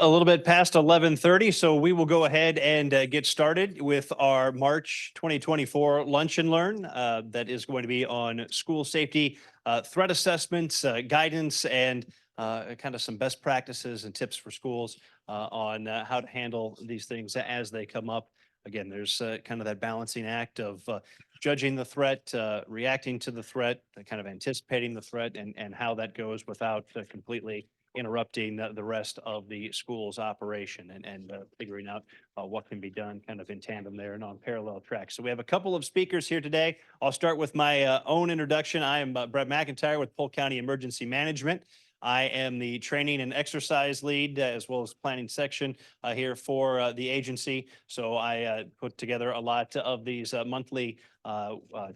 A little bit past 11:30, so we will go ahead and get started with our March 2024 Lunch and Learn. That is going to be on school safety, threat assessments, guidance, and kind of some best practices and tips for schools on how to handle these things as they come up. Again, there's kind of that balancing act of judging the threat, reacting to the threat, kind of anticipating the threat, and how that goes without completely interrupting the rest of the school's operation and figuring out what can be done kind of in tandem there and on parallel tracks. So we have a couple of speakers here today. I'll start with my own introduction. I am Brett McIntyre with Polk County Emergency Management. I am the training and exercise lead as well as planning section here for the agency. So I put together a lot of these monthly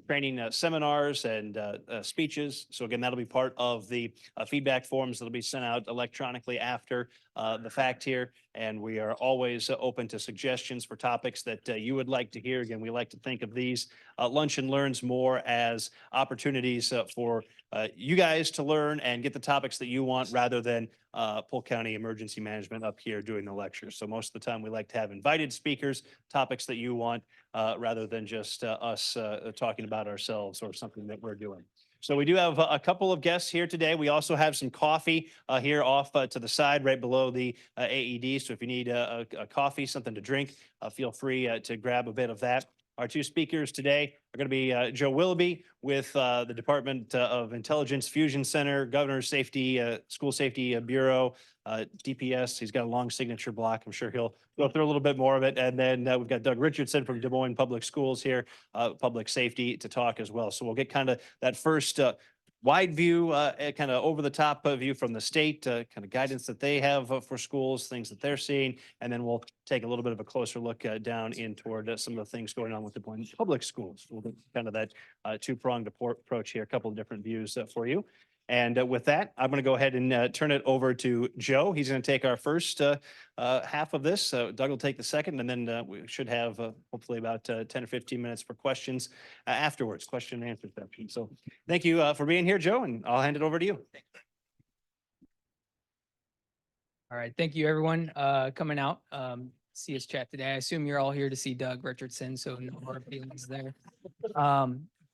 training seminars and speeches. So again, that'll be part of the feedback forms that'll be sent out electronically after the fact here. And we are always open to suggestions for topics that you would like to hear. Again, we like to think of these lunch and learns more as opportunities for you guys to learn and get the topics that you want rather than Polk County Emergency Management up here doing the lectures. So most of the time we like to have invited speakers, topics that you want rather than just us talking about ourselves or something that we're doing. So we do have a couple of guests here today. We also have some coffee here off to the side right below the AED. So if you need a coffee, something to drink, feel free to grab a bit of that. Our two speakers today are going to be Joe Willoughby with the Department of Intelligence Fusion Center, Governor's Safety, School Safety Bureau, DPS. He's got a long signature block. I'm sure he'll go through a little bit more of it. And then we've got Doug Richardson from Des Moines Public Schools here, Public Safety to talk as well. So we'll get kind of that first wide view, kind of over the top view from the state, kind of guidance that they have for schools, things that they're seeing. And then we'll take a little bit of a closer look down in toward some of the things going on with the Des Moines Public Schools. We'll get kind of that two-pronged approach here, a couple of different views for you. And with that, I'm going to go ahead and turn it over to Joe. He's going to take our first half of this. Doug will take the second, and then we should have hopefully about 10 or 15 minutes for questions afterwards, question and answer session. So thank you for being here, Joe, and I'll hand it over to you. All right. Thank you, everyone, coming out. See us chat today. I assume you're all here to see Doug Richardson, so no hard feelings there.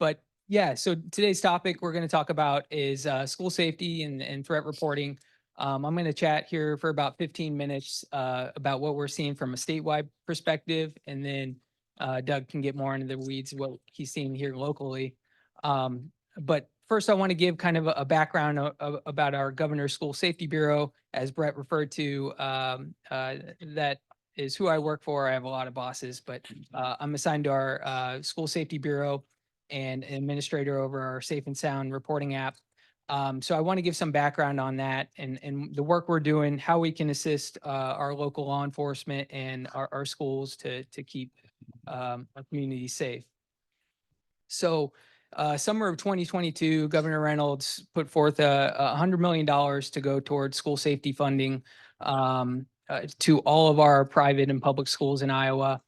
But yeah, so today's topic we're going to talk about is school safety and threat reporting. I'm going to chat here for about 15 minutes about what we're seeing from a statewide perspective, and then Doug can get more into the weeds, what he's seeing here locally. But first, I want to give kind of a background about our Governor's School Safety Bureau. As Brett referred to, that is who I work for. I have a lot of bosses, but I'm assigned to our School Safety Bureau and administrator over our Safe and Sound reporting app. So I want to give some background on that and the work we're doing, how we can assist our local law enforcement and our schools to keep our community safe. So summer of 2022, Governor Reynolds put forth $100 million to go towards school safety funding to all of our private and public schools in Iowa.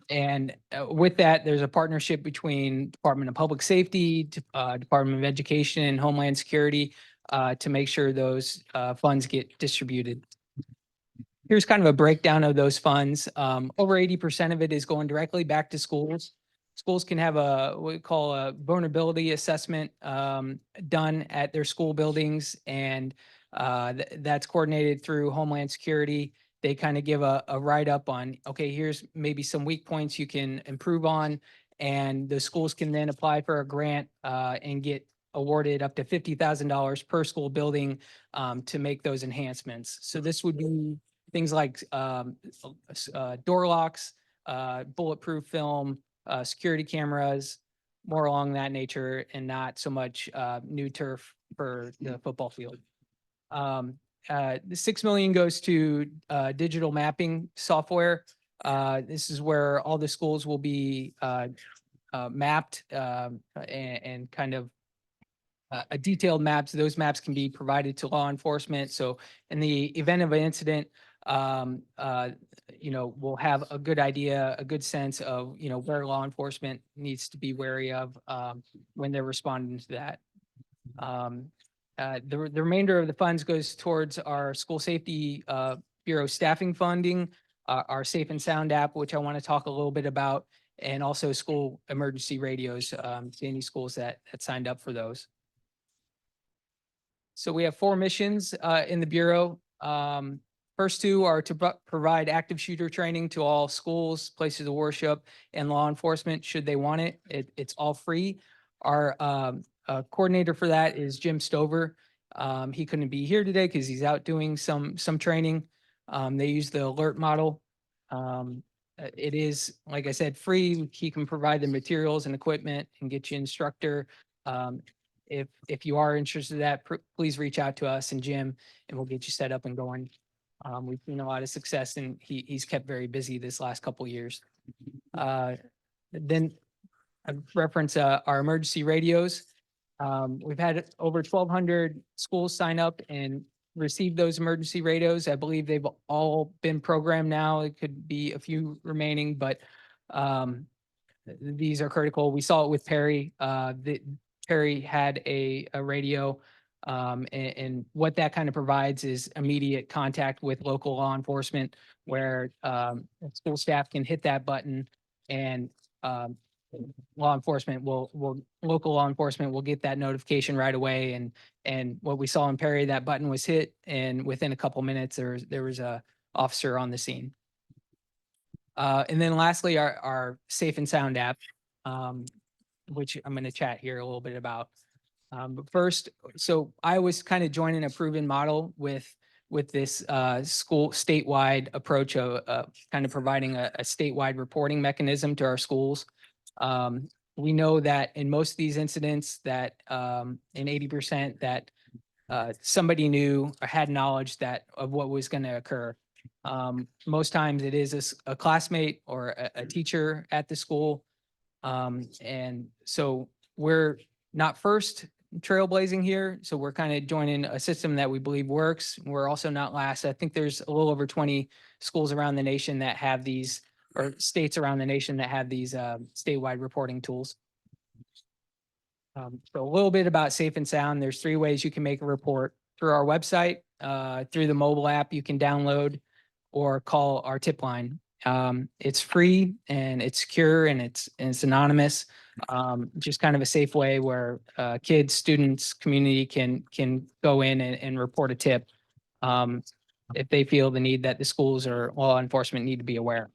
And with that, there's a partnership between Department of Public Safety, Department of Education, and Homeland Security to make sure those funds get distributed. Here's kind of a breakdown of those funds. Over 80% of it is going directly back to schools. Schools can have what we call a vulnerability assessment done at their school buildings, and that's coordinated through Homeland Security. They kind of give a write-up on, okay, here's maybe some weak points you can improve on, and the schools can then apply for a grant and get awarded up to $50,000 per school building to make those enhancements. So this would be things like door locks, bulletproof film, security cameras, more along that nature, and not so much new turf for the football field. The $6 million goes to digital mapping software. This is where all the schools will be mapped and kind of a detailed maps. Those maps can be provided to law enforcement. So in the event of an incident, we'll have a good idea, a good sense of, where law enforcement needs to be wary of when they're responding to that. The remainder of the funds goes towards our school safety bureau staffing funding, our Safe and Sound app, which I want to talk a little bit about, and also school emergency radios to any schools that signed up for those. So we have 4 missions in the Bureau. First 2 are to provide active shooter training to all schools, places of worship, and law enforcement should they want it. It's all free. Our coordinator for that is Jim Stover. He couldn't be here today because he's out doing some training. They use the alert model. It is, like I said, free. He can provide the materials and equipment and get you instructor. If you are interested in that, please reach out to us and Jim, and we'll get you set up and going. We've seen a lot of success, and he's kept very busy this last couple of years. Then I reference our emergency radios. We've had over 1,200 schools sign up and receive those emergency radios. I believe they've all been programmed now. It could be a few remaining, but these are critical. We saw it with Perry. Perry had a radio, and what that kind of provides is immediate contact with local law enforcement, where school staff can hit that button, and local law enforcement will get that notification right away. And what we saw in Perry, that button was hit, and within a couple minutes, there was a officer on the scene. And then lastly, our Safe and Sound app, which I'm going to chat here a little bit about. But first, so I was kind of joining a proven model with this school statewide approach of kind of providing a statewide reporting mechanism to our schools. We know that in most of these incidents that in 80% that somebody knew or had knowledge of what was going to occur. Most times it is a classmate or a teacher at the school. And so we're not first trailblazing here. So we're kind of joining a system that we believe works. We're also not last. I think there's a little over 20 schools around the nation that have these, or states around the nation that have these statewide reporting tools. So a little bit about Safe and Sound. There's 3 ways you can make a report: through our website, through the mobile app you can download, or call our tip line. It's free and it's secure and it's anonymous. Just kind of a safe way where kids, students, community can go in and report a tip if they feel the need that the schools or law enforcement need to be aware.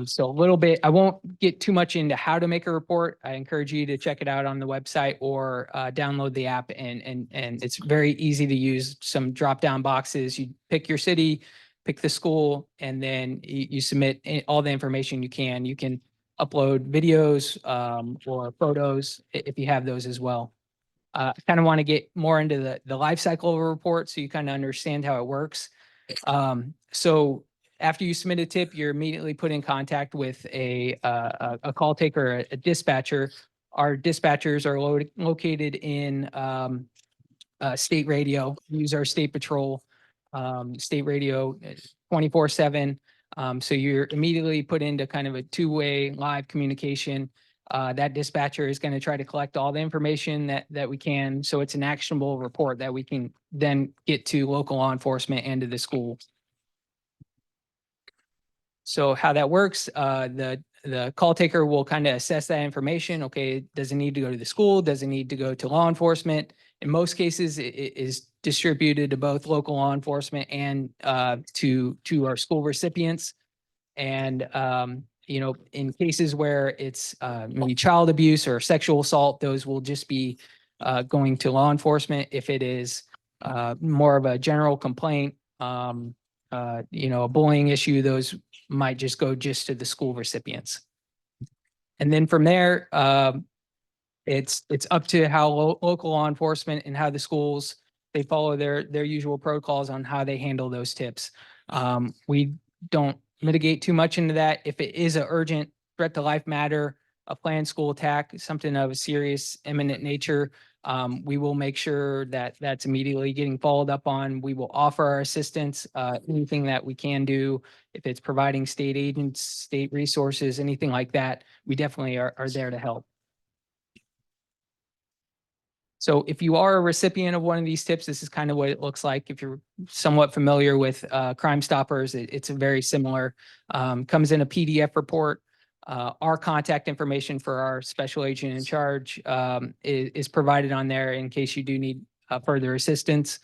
So a little bit, I won't get too much into how to make a report. I encourage you to check it out on the website or download the app, and it's very easy to use. Some drop-down boxes. You pick your city, pick the school, and then you submit all the information you can. You can upload videos or photos if you have those as well. I kind of want to get more into the life cycle of a report so you kind of understand how it works. So after you submit a tip, you're immediately put in contact with a call taker, a dispatcher. Our dispatchers are located in state radio. We use our state patrol, state radio 24/7. So you're immediately put into kind of a 2-way live communication. That dispatcher is going to try to collect all the information that we can. So it's an actionable report that we can then get to local law enforcement and to the school. So how that works, the call taker will kind of assess that information. Okay, does it need to go to the school? Does it need to go to law enforcement? In most cases, it is distributed to both local law enforcement and to our school recipients. And you know, in cases where it's maybe child abuse or sexual assault, those will just be going to law enforcement. If it is more of a general complaint, you know, a bullying issue, those might just go just to the school recipients. And then from there, it's up to how local law enforcement and how the schools, they follow their usual protocols on how they handle those tips. We don't mitigate too much into that. If it is an urgent threat to life matter, a planned school attack, something of a serious imminent nature, we will make sure that that's immediately getting followed up on. We will offer our assistance, anything that we can do. If it's providing state agents, state resources, anything like that, we definitely are there to help. So if you are a recipient of one of these tips, this is kind of what it looks like. If you're somewhat familiar with Crime Stoppers, it's a very similar, comes in a PDF report. Our contact information for our special agent in charge is provided on there in case you do need further assistance.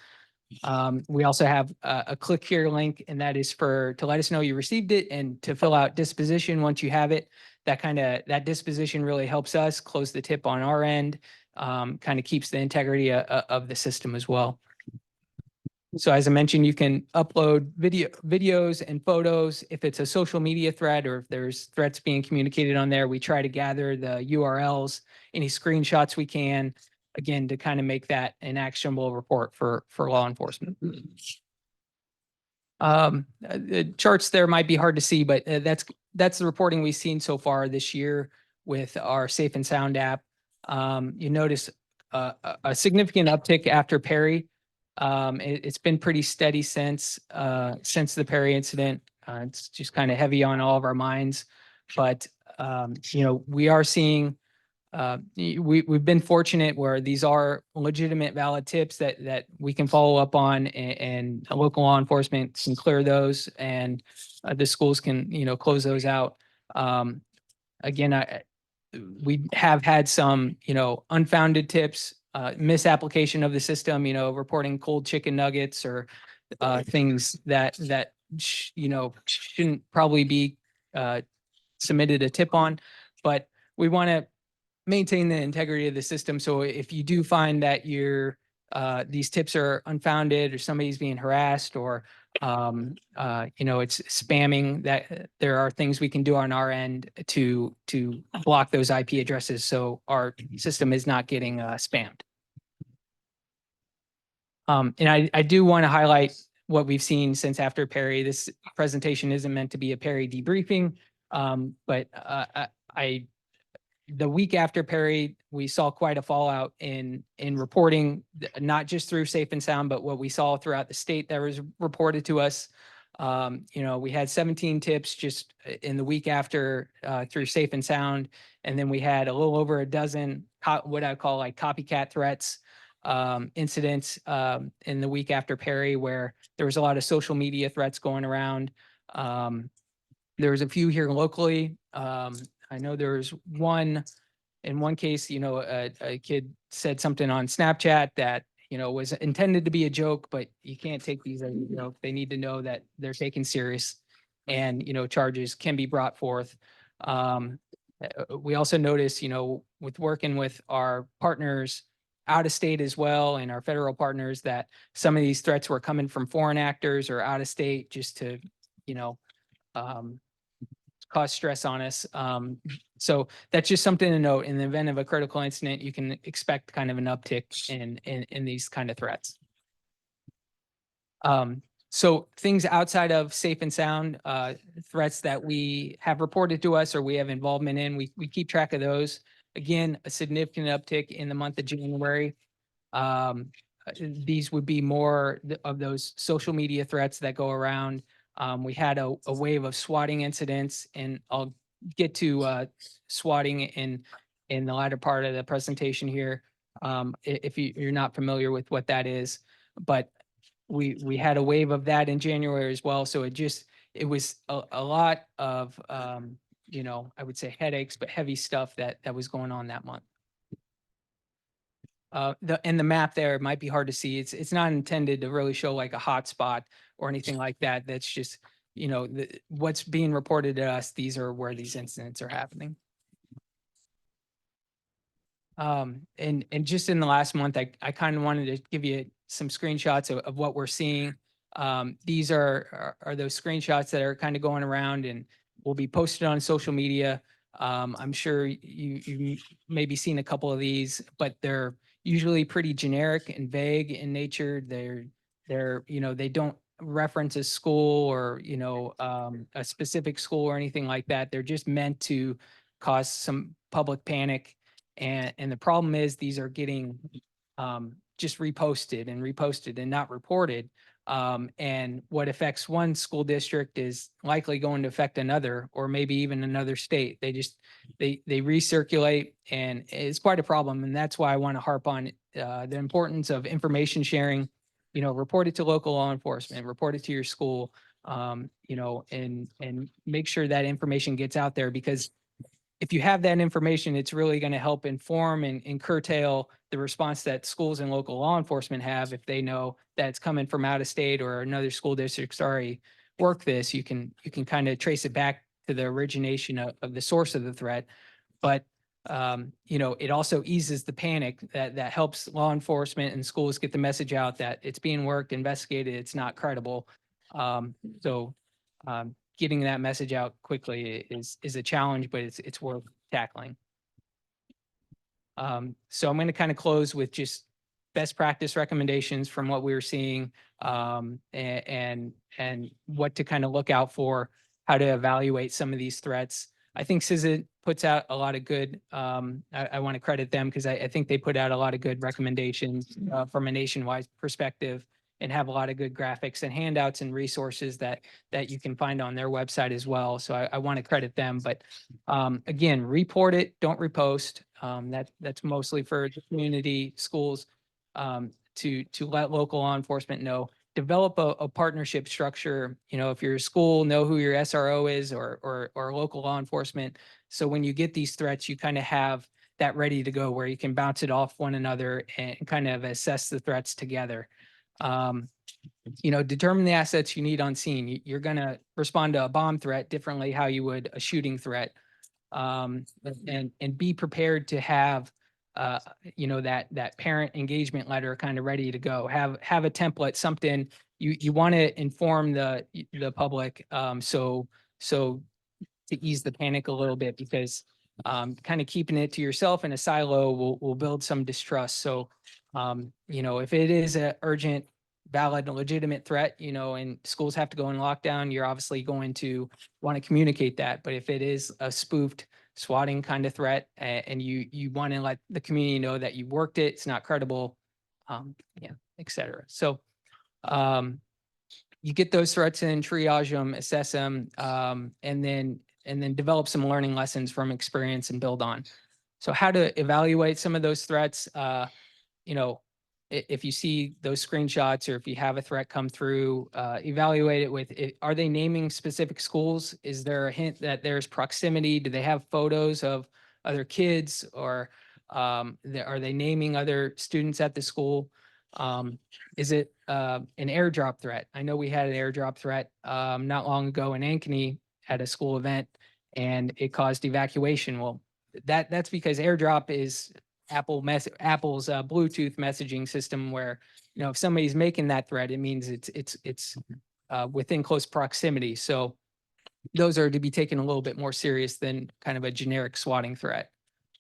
We also have a click here link, and that is to let us know you received it and to fill out disposition once you have it. That disposition really helps us close the tip on our end, kind of keeps the integrity of the system as well. So as I mentioned, you can upload videos and photos. If it's a social media thread or if there's threats being communicated on there, we try to gather the URLs, any screenshots we can, again, to kind of make that an actionable report for law enforcement. The charts there might be hard to see, but that's the reporting we've seen so far this year with our Safe and Sound app. You notice a significant uptick after Perry. It's been pretty steady since the Perry incident. It's just kind of heavy on all of our minds, but we are seeing. We've been fortunate where these are legitimate, valid tips that we can follow up on, and local law enforcement can clear those, and the schools can close those out. Again, we have had some unfounded tips, misapplication of the system, reporting cold chicken nuggets or things that shouldn't probably be submitted a tip on, but we want to maintain the integrity of the system. So if you do find that these tips are unfounded or somebody's being harassed or it's spamming, that there are things we can do on our end to block those IP addresses so our system is not getting spammed. And I do want to highlight what we've seen since after Perry. This presentation isn't meant to be a Perry debriefing, but the week after Perry, we saw quite a fallout in reporting, not just through Safe and Sound, but what we saw throughout the state that was reported to us. We had 17 tips just in the week after through Safe and Sound, and then we had a little over a dozen what I call like copycat threats incidents in the week after Perry, where there was a lot of social media threats going around. There was a few here locally. I know there's one, in one case, a kid said something on Snapchat that, was intended to be a joke, but you can't take these as a joke. They need to know that they're taken serious and, charges can be brought forth. We also noticed, with working with our partners out of state as well and our federal partners, that some of these threats were coming from foreign actors or out of state just to, cause stress on us. So that's just something to note. In the event of a critical incident, you can expect kind of an uptick in these kind of threats. So things outside of Safe and Sound, threats that we have reported to us or we have involvement in, we keep track of those. Again, a significant uptick in the month of January. These would be more of those social media threats that go around. We had a wave of swatting incidents, and I'll get to swatting in the latter part of the presentation here, if you're not familiar with what that is. But we had a wave of that in January as well. So it was a lot of, I would say headaches, but heavy stuff that was going on that month. The map there might be hard to see. It's not intended to really show like a hot spot or anything like that. That's just, what's being reported to us. These are where these incidents are happening. And just in the last month, I kind of wanted to give you some screenshots of what we're seeing. These are those screenshots that are kind of going around and will be posted on social media. I'm sure you maybe seen a couple of these, but they're usually pretty generic and vague in nature. They don't reference a school or, a specific school or anything like that. They're just meant to cause some public panic. And the problem is these are getting just reposted and not reported. And what affects one school district is likely going to affect another, or maybe even another state. They recirculate, and it's quite a problem. And that's why I want to harp on the importance of information sharing, report it to local law enforcement, report it to your school, and make sure that information gets out there, because if you have that information, it's really going to help inform and curtail the response that schools and local law enforcement have. If they know that it's coming from out of state or another school district's already worked this, you can kind of trace it back to the origination of the source of the threat. But it also eases the panic that helps law enforcement and schools get the message out that it's being worked, investigated, it's not credible. So getting that message out quickly is a challenge, but it's worth tackling. So I'm going to kind of close with just best practice recommendations from what we were seeing, and what to kind of look out for, how to evaluate some of these threats. I think CISA puts out a lot of good, I want to credit them because I think they put out a lot of good recommendations from a nationwide perspective, and have a lot of good graphics and handouts and resources that you can find on their website as well. So I want to credit them. But again, report it, don't repost. That's mostly for the community, schools, to let local law enforcement know. Develop a partnership structure. If you're a school, know who your SRO is, or local law enforcement. So when you get these threats, you kind of have that ready to go, where you can bounce it off one another and kind of assess the threats together. Determine the assets you need on scene. You're going to respond to a bomb threat differently how you would a shooting threat. And be prepared to have that parent engagement letter kind of ready to go. Have a template, something you want to inform the public, so to ease the panic a little bit, because kind of keeping it to yourself in a silo will build some distrust. So if it is a urgent, valid, and legitimate threat, and schools have to go in lockdown, you're obviously going to want to communicate that. But if it is a spoofed swatting kind of threat, and you want to let the community know that you worked it, it's not credible, et cetera. So you get those threats in, triage them, assess them, and then develop some learning lessons from experience and build on. So how to evaluate some of those threats, if you see those screenshots, or if you have a threat come through, evaluate it with, are they naming specific schools? Is there a hint that there's proximity? Do they have photos of other kids, or are they naming other students at the school? Is it an airdrop threat? I know we had an airdrop threat not long ago in Ankeny at a school event, and it caused evacuation. Well, that's because airdrop is Apple's Bluetooth messaging system, where if somebody's making that threat, it means it's within close proximity. So those are to be taken a little bit more serious than kind of a generic swatting threat.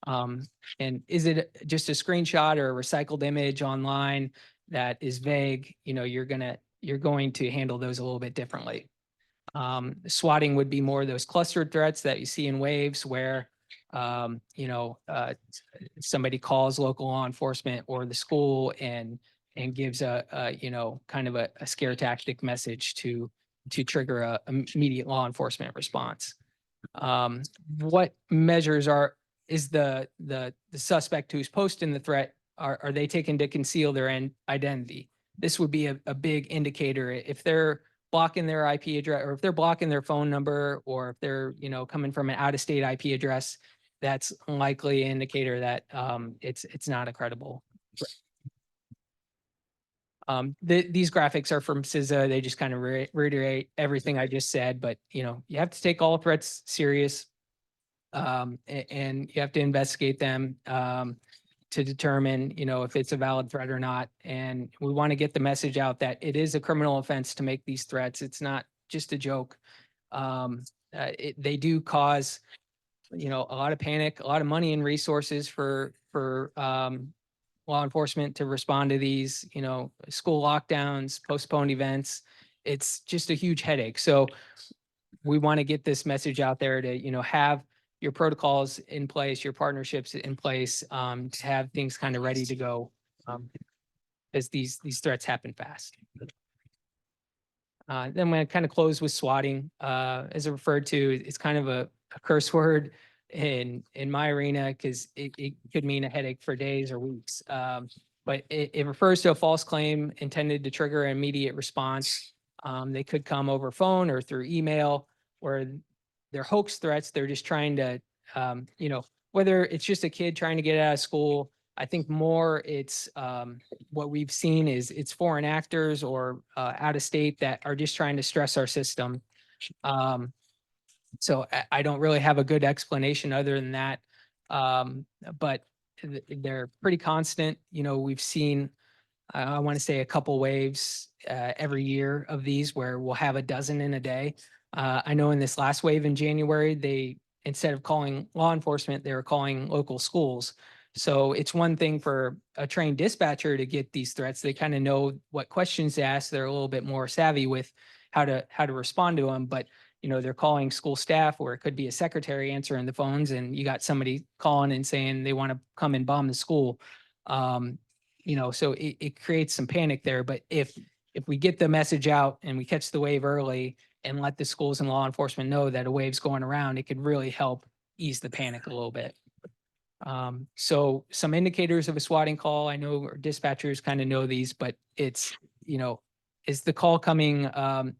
And is it just a screenshot or a recycled image online that is vague? You're going to handle those a little bit differently. Swatting would be more of those clustered threats that you see in waves, where somebody calls local law enforcement or the school and gives a kind of a scare tactic message to trigger a immediate law enforcement response. What measures is the suspect who's posting the threat, are they taken to conceal their identity? This would be a big indicator. If they're blocking their IP address, or if they're blocking their phone number, or if they're coming from an out-of-state IP address, that's likely an indicator that it's not a credible threat. These graphics are from CISA. They just kind of reiterate everything I just said, but you have to take all threats serious, and you have to investigate them to determine if it's a valid threat or not. And we want to get the message out that it is a criminal offense to make these threats. It's not just a joke. They do cause a lot of panic, a lot of money and resources for law enforcement to respond to these, school lockdowns, postponed events. It's just a huge headache. So we want to get this message out there to, have your protocols in place, your partnerships in place, to have things kind of ready to go, as these threats happen fast. Then when I kind of close with swatting, as I referred to, it's kind of a curse word in my arena, because it could mean a headache for days or weeks. but it refers to a false claim intended to trigger an immediate response. They could come over phone or through email, where they're hoax threats. They're just trying to, whether it's just a kid trying to get out of school. I think more it's what we've seen is it's foreign actors or out of state that are just trying to stress our system. So I don't really have a good explanation other than that. But they're pretty constant. We've seen, I want to say, a couple waves every year of these where we'll have a dozen in a day. I know in this last wave in January, they, instead of calling law enforcement, they were calling local schools. So it's one thing for a trained dispatcher to get these threats. They kind of know what questions to ask. They're a little bit more savvy with how to respond to them. But they're calling school staff, or it could be a secretary answering the phones, and you got somebody calling and saying they want to come and bomb the school. So it creates some panic there. But if we get the message out and we catch the wave early and let the schools and law enforcement know that a wave's going around, it could really help ease the panic a little bit. So some indicators of a swatting call, I know our dispatchers kind of know these, but it's, is the call coming,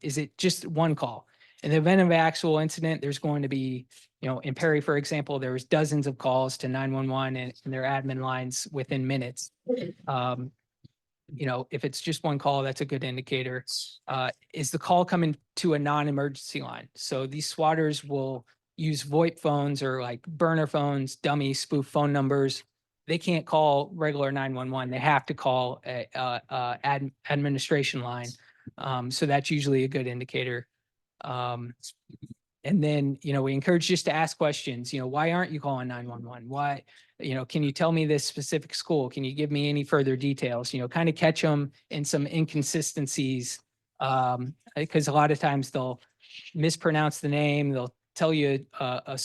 is it just one call? In the event of an actual incident, there's going to be, in Perry, for example, there was dozens of calls to 911 and their admin lines within minutes. If it's just one call, that's a good indicator. Is the call coming to a non-emergency line? So these swatters will use VoIP phones or like burner phones, dummy spoof phone numbers. They can't call regular 911. They have to call a administration line. So that's usually a good indicator. And then, we encourage just to ask questions. Why aren't you calling 911? Why, can you tell me this specific school? Can you give me any further details? Kind of catch them in some inconsistencies. Because a lot of times they'll mispronounce the name. They'll tell you a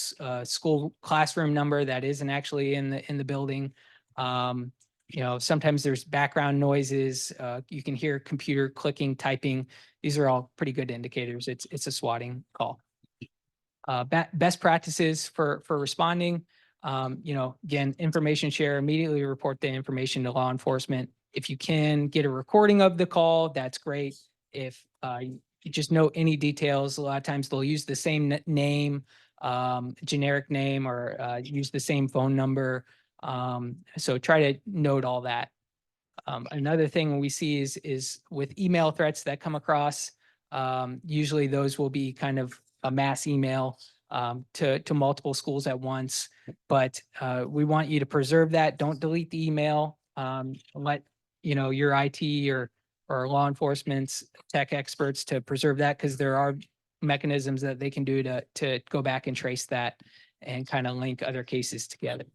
school classroom number that isn't actually in the building. Sometimes there's background noises. You can hear computer clicking, typing. These are all pretty good indicators. It's a swatting call. Best practices for responding. Again, information share, immediately report the information to law enforcement. If you can get a recording of the call, that's great. If you just know any details, a lot of times they'll use the same name, generic name, or use the same phone number. So try to note all that. Another thing we see is with email threats that come across, usually those will be kind of a mass email to multiple schools at once. But we want you to preserve that. Don't delete the email. Let your IT or law enforcement's tech experts to preserve that, because there are mechanisms that they can do to go back and trace that and kind of link other cases together.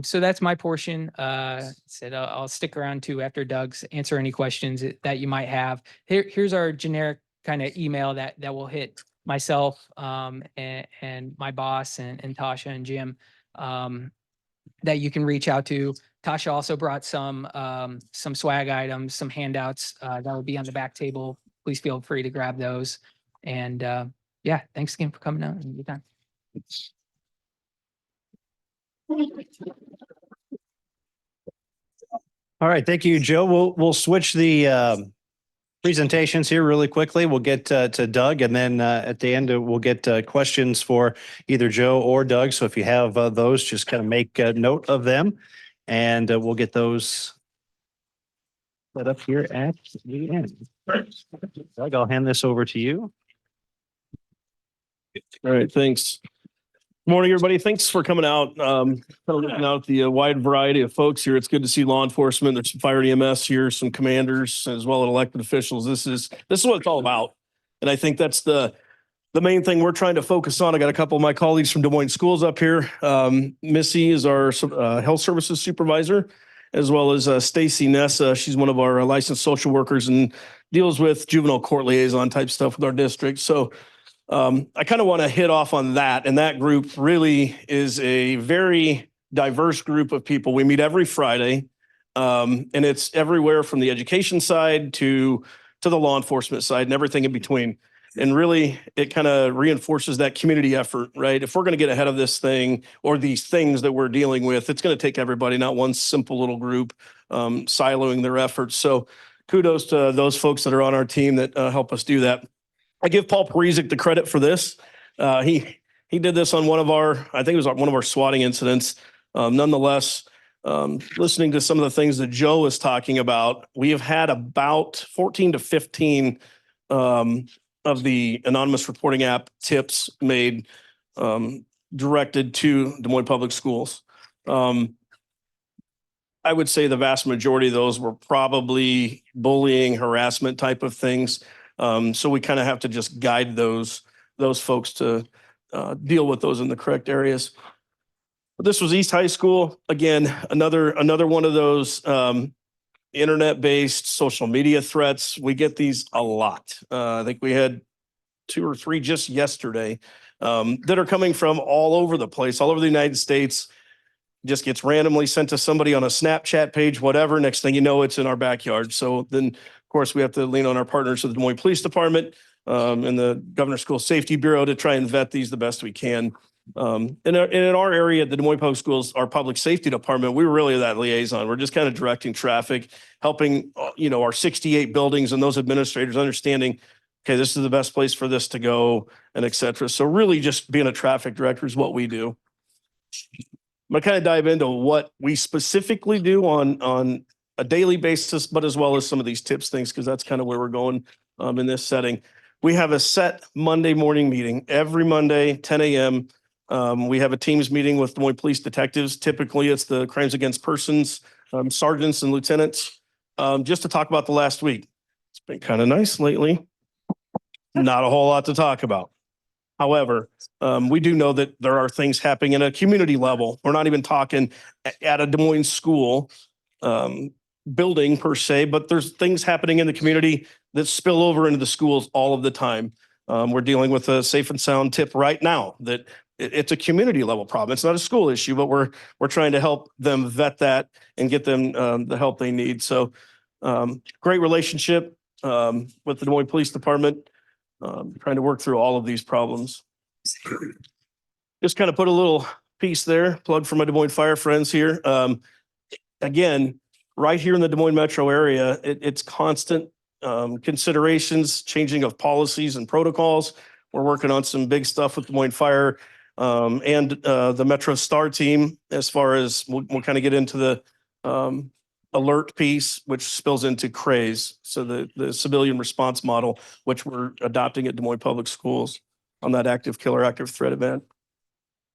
So that's my portion. I'll stick around too after Doug's, answer any questions that you might have. Here's our generic kind of email that will hit myself and my boss and Tasha and Jim that you can reach out to. Tasha also brought some swag items, some handouts that will be on the back table. Please feel free to grab those. And yeah, thanks again for coming out and your time. All right, thank you, Joe. We'll switch the presentations here really quickly. We'll get to Doug, and then at the end we'll get questions for either Joe or Doug. So if you have those, just kind of make note of them, and we'll get those set up here at the end. Doug, I'll hand this over to you. All right, thanks. Morning, everybody. Thanks for coming out. Kind of looking out at the wide variety of folks here. It's good to see law enforcement. There's some fire EMS here, some commanders, as well as elected officials. This is what it's all about. And I think that's the main thing we're trying to focus on. I got a couple of my colleagues from Des Moines Schools up here. Missy is our health services supervisor, as well as Stacy Nessa. She's one of our licensed social workers and deals with juvenile court liaison type stuff with our district. So I kind of want to hit off on that. And that group really is a very diverse group of people. We meet every Friday, and it's everywhere from the education side to the law enforcement side and everything in between. And really, it kind of reinforces that community effort, right? If we're going to get ahead of this thing or these things that we're dealing with, it's going to take everybody, not one simple little group siloing their efforts. So kudos to those folks that are on our team that help us do that. I give Paul Parizek the credit for this. He did this on one of our, I think it was one of our swatting incidents. Nonetheless, listening to some of the things that Joe was talking about, we have had about 14 to 15 of the anonymous reporting app tips made directed to Des Moines Public Schools. I would say the vast majority of those were probably bullying, harassment type of things. So we kind of have to just guide those folks to deal with those in the correct areas. But this was East High School. Again, another one of those internet-based social media threats. We get these a lot. I think we had 2 or 3 just yesterday that are coming from all over the place, all over the United States. Just gets randomly sent to somebody on a Snapchat page, whatever. Next thing you know, it's in our backyard. So then, of course, we have to lean on our partners of the Des Moines Police Department and the Governor's School Safety Bureau to try and vet these the best we can. In our area, the Des Moines Public Schools, our public safety department, we were really that liaison. We're just kind of directing traffic, helping, our 68 buildings and those administrators understanding, okay, this is the best place for this to go, and et cetera. So really just being a traffic director is what we do. I'm gonna kind of dive into what we specifically do on a daily basis, but as well as some of these tips things, because that's kind of where we're going in this setting. We have a set Monday morning meeting every Monday, 10 a.m. We have a Teams meeting with Des Moines Police detectives. Typically, it's the crimes against persons, sergeants and lieutenants, just to talk about the last week. It's been kind of nice lately. Not a whole lot to talk about. However, we do know that there are things happening at a community level. We're not even talking at a Des Moines school building per se, but there's things happening in the community that spill over into the schools all of the time. We're dealing with a safe and sound tip right now that it's a community level problem. It's not a school issue, but we're trying to help them vet that and get them the help they need. So great relationship with the Des Moines Police Department, trying to work through all of these problems. Just kind of put a little piece there, plug for my Des Moines fire friends here. Again, right here in the Des Moines metro area, it's constant considerations, changing of policies and protocols. We're working on some big stuff with Des Moines Fire and the Metro Star team as far as we'll kind of get into the alert piece, which spills into CRAZE. So the civilian response model, which we're adopting at Des Moines Public Schools on that active killer, active threat event.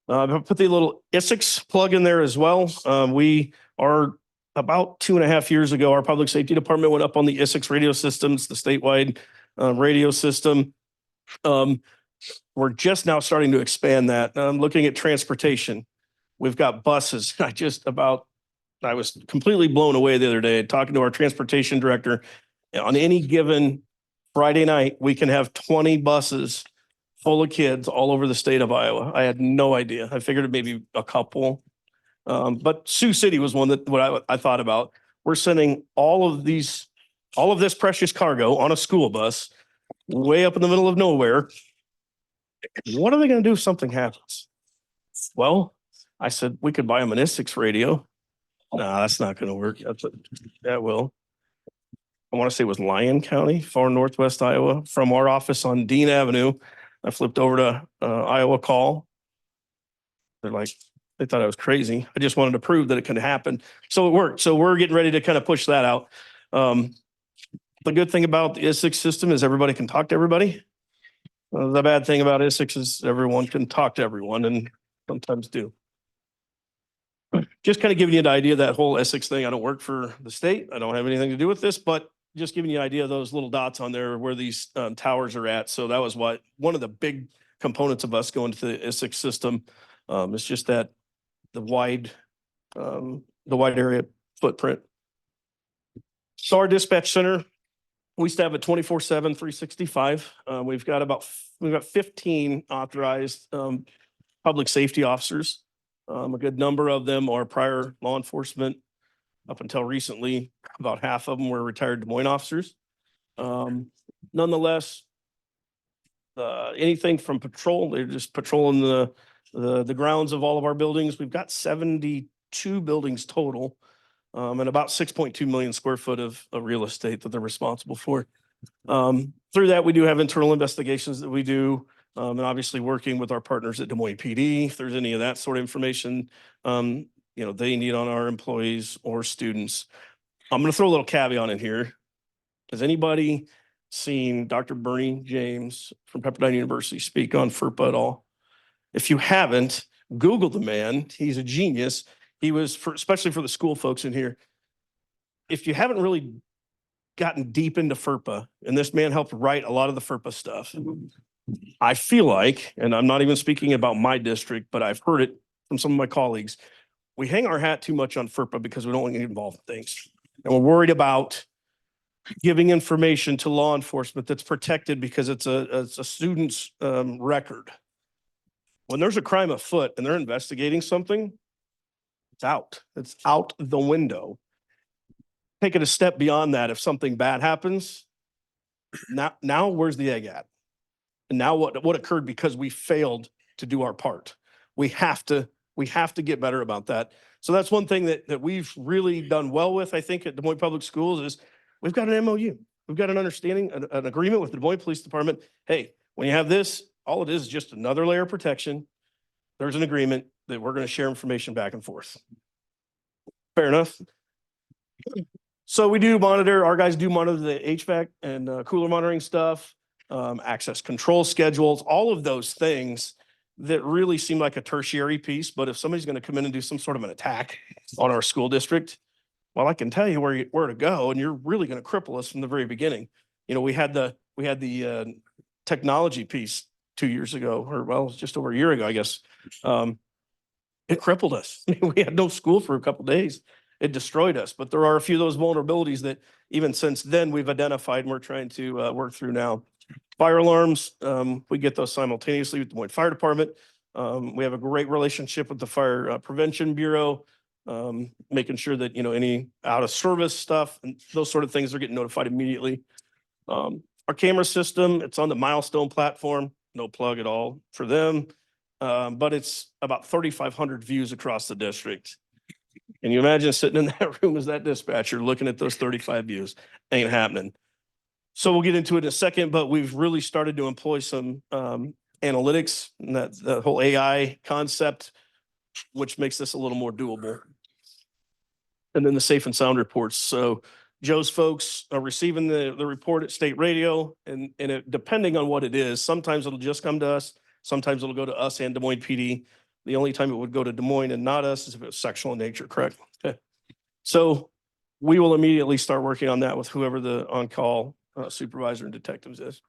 I'll put the little ISIX plug in there as well. We are about 2.5 years ago, our public safety department went up on the ISIX radio systems, the statewide radio system. We're just now starting to expand that. Looking at transportation, we've got buses. I was completely blown away the other day talking to our transportation director. On any given Friday night, we can have 20 buses full of kids all over the state of Iowa. I had no idea. I figured it maybe a couple. But Sioux City was one that what I thought about. We're sending all of this precious cargo on a school bus way up in the middle of nowhere. What are they going to do if something happens? Well, I said, we could buy them an ISIX radio. No, that's not going to work. That will. I want to say it was Lyon County, far northwest Iowa. From our office on Dean Avenue, I flipped over to Iowa Call. They thought I was crazy. I just wanted to prove that it could happen. So it worked. So we're getting ready to kind of push that out. The good thing about the ISIX system is everybody can talk to everybody. The bad thing about ISIX is everyone can talk to everyone and sometimes do. Just kind of giving you an idea of that whole ISIX thing. I don't work for the state. I don't have anything to do with this, but just giving you an idea of those little dots on there where these towers are at. So that was one of the big components of us going to the ISIX system. It's just that the wide area footprint. So our dispatch center, we used to have a 24/7, 365. We've got 15 authorized public safety officers. A good number of them are prior law enforcement. Up until recently, about half of them were retired Des Moines officers. Nonetheless, anything from patrol, they're just patrolling the grounds of all of our buildings. We've got 72 buildings total. And about 6.2 million square foot of real estate that they're responsible for. Through that, we do have internal investigations that we do. And obviously working with our partners at Des Moines PD, if there's any of that sort of information, they need on our employees or students. I'm going to throw a little caveat in here. Has anybody seen Dr. Bernie James from Pepperdine University speak on FERPA at all? If you haven't, Google the man. He's a genius. He was, especially for the school folks in here, if you haven't really gotten deep into FERPA, and this man helped write a lot of the FERPA stuff, I feel like, and I'm not even speaking about my district, but I've heard it from some of my colleagues, we hang our hat too much on FERPA because we don't want to get involved in things. And we're worried about giving information to law enforcement that's protected because it's a student's record. When there's a crime afoot and they're investigating something, it's out. It's out the window. Take it a step beyond that. If something bad happens, now where's the egg at? And now what occurred because we failed to do our part? We have to get better about that. So that's one thing that we've really done well with, I think, at Des Moines Public Schools is we've got an MOU. We've got an understanding, an agreement with the Des Moines Police Department. Hey, when you have this, all it is just another layer of protection. There's an agreement that we're going to share information back and forth. Fair enough. So we do monitor, our guys do monitor the HVAC and cooler monitoring stuff, access control schedules, all of those things that really seem like a tertiary piece. But if somebody's going to come in and do some sort of an attack on our school district, well, I can tell you where to go, and you're really going to cripple us from the very beginning. We had the technology piece 2 years ago, or well, just over a year ago, I guess. It crippled us. We had no school for a couple of days. It destroyed us. But there are a few of those vulnerabilities that even since then we've identified and we're trying to work through now. Fire alarms, we get those simultaneously with the Des Moines Fire Department. We have a great relationship with the Fire Prevention Bureau, making sure that, any out of service stuff and those sort of things are getting notified immediately. Our camera system, it's on the Milestone platform, no plug at all for them. But it's about 3,500 views across the district. And you imagine sitting in that room as that dispatcher looking at those 35 views. Ain't happening. So we'll get into it in a second, but we've really started to employ some analytics and the whole AI concept, which makes this a little more doable. And then the safe and sound reports. So Joe's folks are receiving the report at state radio, and depending on what it is, sometimes it'll just come to us. Sometimes it'll go to us and Des Moines PD. The only time it would go to Des Moines and not us is if it was sexual in nature, correct? Okay. So we will immediately start working on that with whoever the on-call supervisor and detectives is.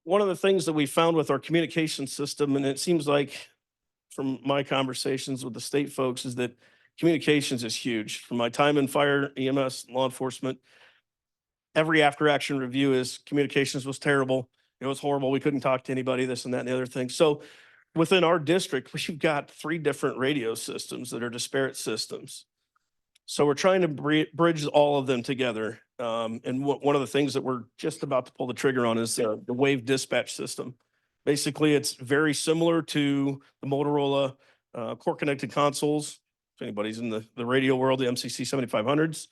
One of the things that we found with our communication system, and it seems like from my conversations with the state folks, is that communications is huge. From my time in fire, EMS, law enforcement, every after-action review is communications was terrible. It was horrible. We couldn't talk to anybody, this and that and the other thing. So within our district, we've got 3 different radio systems that are disparate systems. So we're trying to bridge all of them together. And one of the things that we're just about to pull the trigger on is the Wave dispatch system. Basically, it's very similar to the Motorola core connected consoles. If anybody's in the radio world, the MCC 7500s.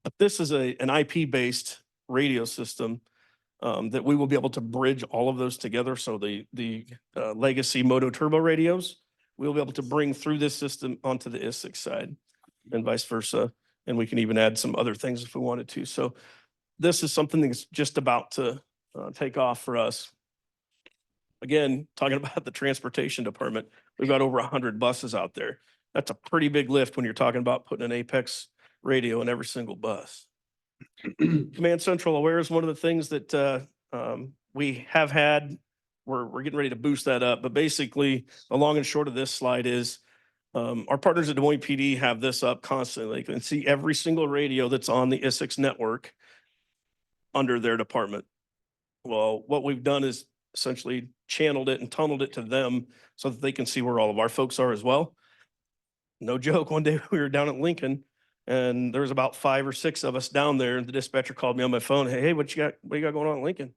But this is an IP-based radio system that we will be able to bridge all of those together. So the legacy Moto Turbo radios, we'll be able to bring through this system onto the IS6 side and vice versa. And we can even add some other things if we wanted to. So this is something that's just about to take off for us. Again, talking about the transportation department, we've got over 100 buses out there. That's a pretty big lift when you're talking about putting an Apex radio in every single bus. Command Central Aware is one of the things that we have had. We're getting ready to boost that up. But basically, the long and short of this slide is our partners at Des Moines PD have this up constantly. They can see every single radio that's on the IS6 network under their department. Well, what we've done is essentially channeled it and tunneled it to them so that they can see where all of our folks are as well. No joke, one day we were down at Lincoln And there was about 5 or 6 of us down there, and the dispatcher called me on my phone. Hey, what you got going on in Lincoln?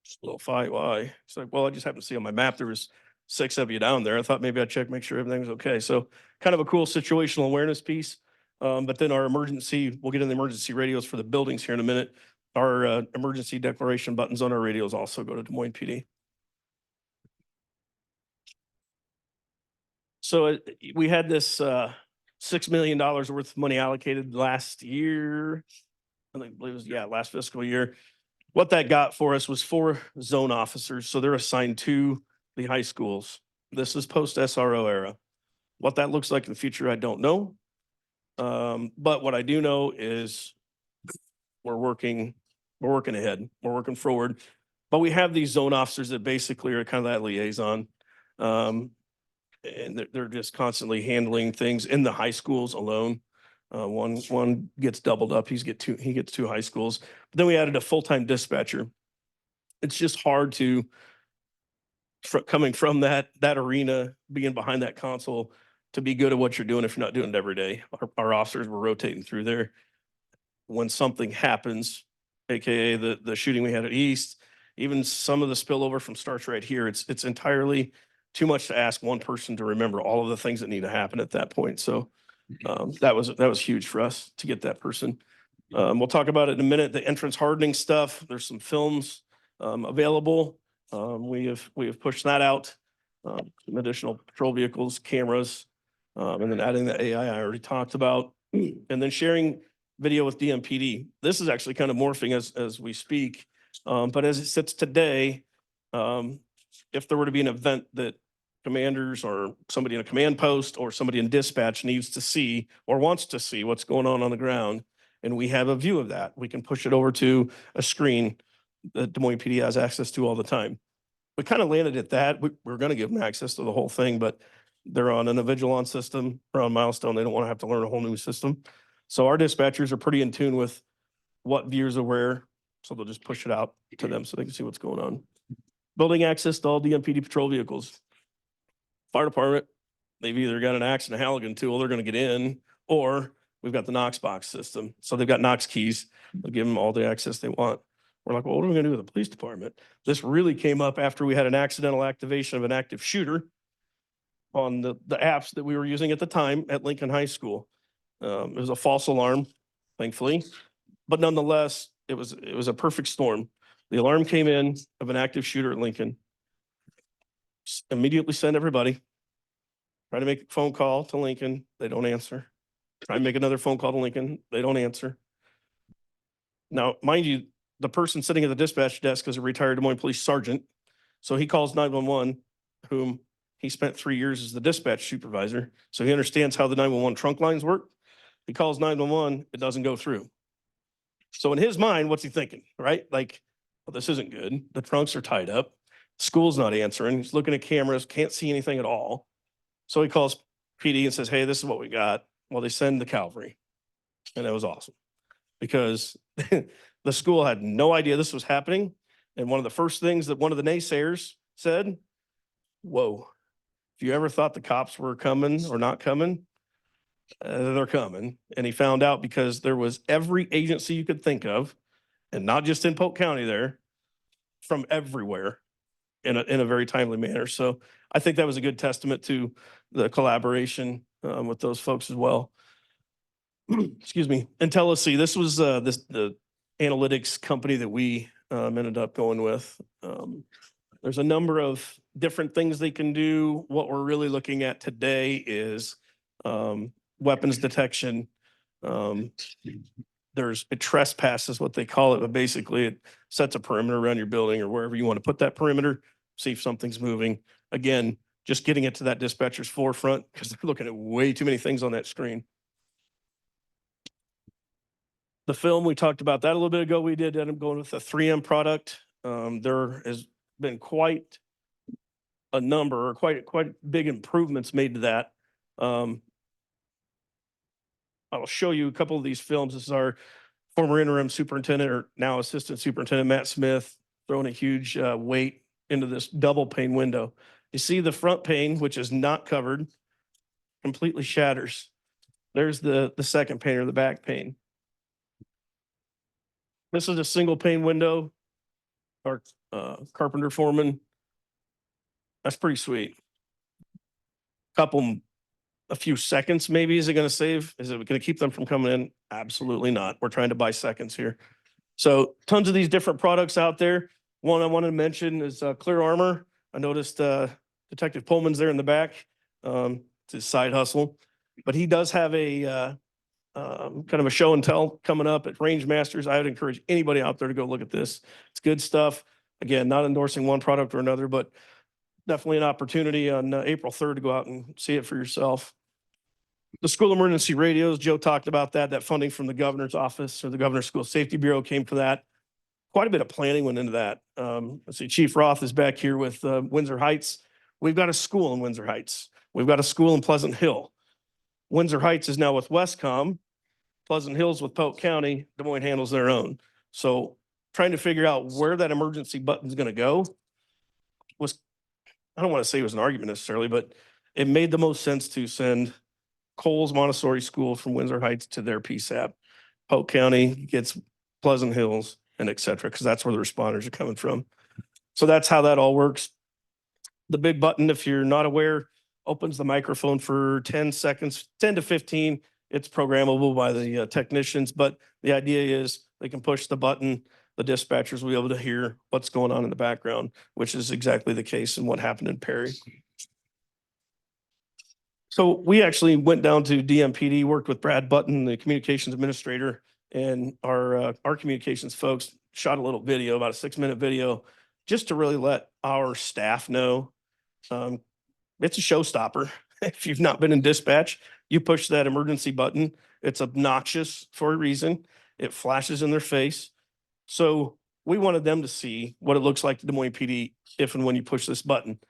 Just a little fight. Why? It's like, well, I just happened to see on my map there was 6 of you down there. I thought maybe I'd check, make sure everything was okay. So kind of a cool situational awareness piece. But then we'll get in the emergency radios for the buildings here in a minute. Our emergency declaration buttons on our radios also go to Des Moines PD. So we had this $6 million worth of money allocated last year. I believe it was, last fiscal year. What that got for us was 4 zone officers. So they're assigned to the high schools. This is post SRO era. What that looks like in the future, I don't know. But what I do know is we're working ahead, we're working forward. But we have these zone officers that basically are kind of that liaison. And they're just constantly handling things in the high schools alone. One gets doubled up. He gets 2 high schools. But then we added a full-time dispatcher. It's just hard to, coming from that arena, being behind that console, to be good at what you're doing if you're not doing it every day. Our officers were rotating through there. When something happens, AKA the shooting we had at East, even some of the spillover from starts right here, it's entirely too much to ask one person to remember all of the things that need to happen at that point. So that was huge for us to get that person. We'll talk about it in a minute. The entrance hardening stuff. There's some films available. We have pushed that out. Some additional patrol vehicles, cameras, and then adding the AI I already talked about, and then sharing video with DMPD. This is actually kind of morphing as we speak. But as it sits today, if there were to be an event that commanders or somebody in a command post or somebody in dispatch needs to see or wants to see what's going on the ground, and we have a view of that, we can push it over to a screen that Des Moines PD has access to all the time. We kind of landed at that. We're going to give them access to the whole thing, but they're on an Avigilon system, they're on Milestone. They don't want to have to learn a whole new system. So our dispatchers are pretty in tune with what views are where. So they'll just push it out to them so they can see what's going on. Building access to all DMPD patrol vehicles. Fire department, they've either got an axe and a Halligan tool, they're going to get in, or we've got the Knox box system. So they've got Knox keys. They'll give them all the access they want. We're like, well, what are we going to do with the police department? This really came up after we had an accidental activation of an active shooter on the apps that we were using at the time at Lincoln High School. It was a false alarm, thankfully, but nonetheless, it was a perfect storm. The alarm came in of an active shooter at Lincoln. Immediately send everybody. Try to make a phone call to Lincoln. They don't answer. Try and make another phone call to Lincoln. They don't answer. Now, mind you, the person sitting at the dispatch desk is a retired Des Moines police sergeant. So he calls 911, whom he spent 3 years as the dispatch supervisor. So he understands how the 911 trunk lines work. He calls 911, it doesn't go through. So in his mind, what's he thinking, right? Like, well, this isn't good. The trunks are tied up. School's not answering. He's looking at cameras, can't see anything at all. So he calls PD and says, hey, this is what we got. Well, they send the cavalry. And it was awesome because the school had no idea this was happening. And one of the first things that one of the naysayers said, whoa, if you ever thought the cops were coming or not coming, they're coming. And he found out because there was every agency you could think of, and not just in Polk County there, from everywhere in a very timely manner. So I think that was a good testament to the collaboration with those folks as well. Excuse me. IntelliSee, this was the analytics company that we ended up going with. There's a number of different things they can do. What we're really looking at today is weapons detection. There's a trespass is what they call it, but basically it sets a perimeter around your building or wherever you want to put that perimeter, see if something's moving. Again, just getting it to that dispatcher's forefront because they're looking at way too many things on that screen. The film, we talked about that a little bit ago. We did end up going with a 3M product. There has been quite a number or quite big improvements made to that. I'll show you a couple of these films. This is our former interim superintendent or now assistant superintendent, Matt Smith, throwing a huge weight into this double pane window. You see the front pane, which is not covered, completely shatters. There's the second pane or the back pane. This is a single pane window. Our carpenter foreman. That's pretty sweet. A few seconds maybe. Is it going to save? Is it going to keep them from coming in? Absolutely not. We're trying to buy seconds here. So tons of these different products out there. One I wanted to mention is Clear Armor. I noticed Detective Pullman's there in the back. It's his side hustle, but he does have a kind of a show and tell coming up at Range Masters. I would encourage anybody out there to go look at this. It's good stuff. Again, not endorsing one product or another, but definitely an opportunity on April 3rd to go out and see it for yourself. The school emergency radios, Joe talked about that. That funding from the governor's office or the governor's school safety bureau came for that. Quite a bit of planning went into that. Let's see, Chief Roth is back here with Windsor Heights. We've got a school in Windsor Heights. We've got a school in Pleasant Hill. Windsor Heights is now with Westcom. Pleasant Hills with Polk County. Des Moines handles their own. So trying to figure out where that emergency button is going to go was, I don't want to say it was an argument necessarily, but it made the most sense to send Coles Montessori School from Windsor Heights to their PSAP. Polk County gets Pleasant Hills and et cetera, because that's where the responders are coming from. So that's how that all works. The big button, if you're not aware, opens the microphone for 10 seconds, 10 to 15. It's programmable by the technicians, but the idea is they can push the button. The dispatchers will be able to hear what's going on in the background, which is exactly the case in what happened in Perry. So we actually went down to DMPD, worked with Brad Button, the communications administrator, and our communications folks shot a little video, about a 6-minute video, just to really let our staff know it's a showstopper. If you've not been in dispatch, you push that emergency button. It's obnoxious for a reason. It flashes in their face. So we wanted them to see what it looks like to Des Moines PD if and when you push this button.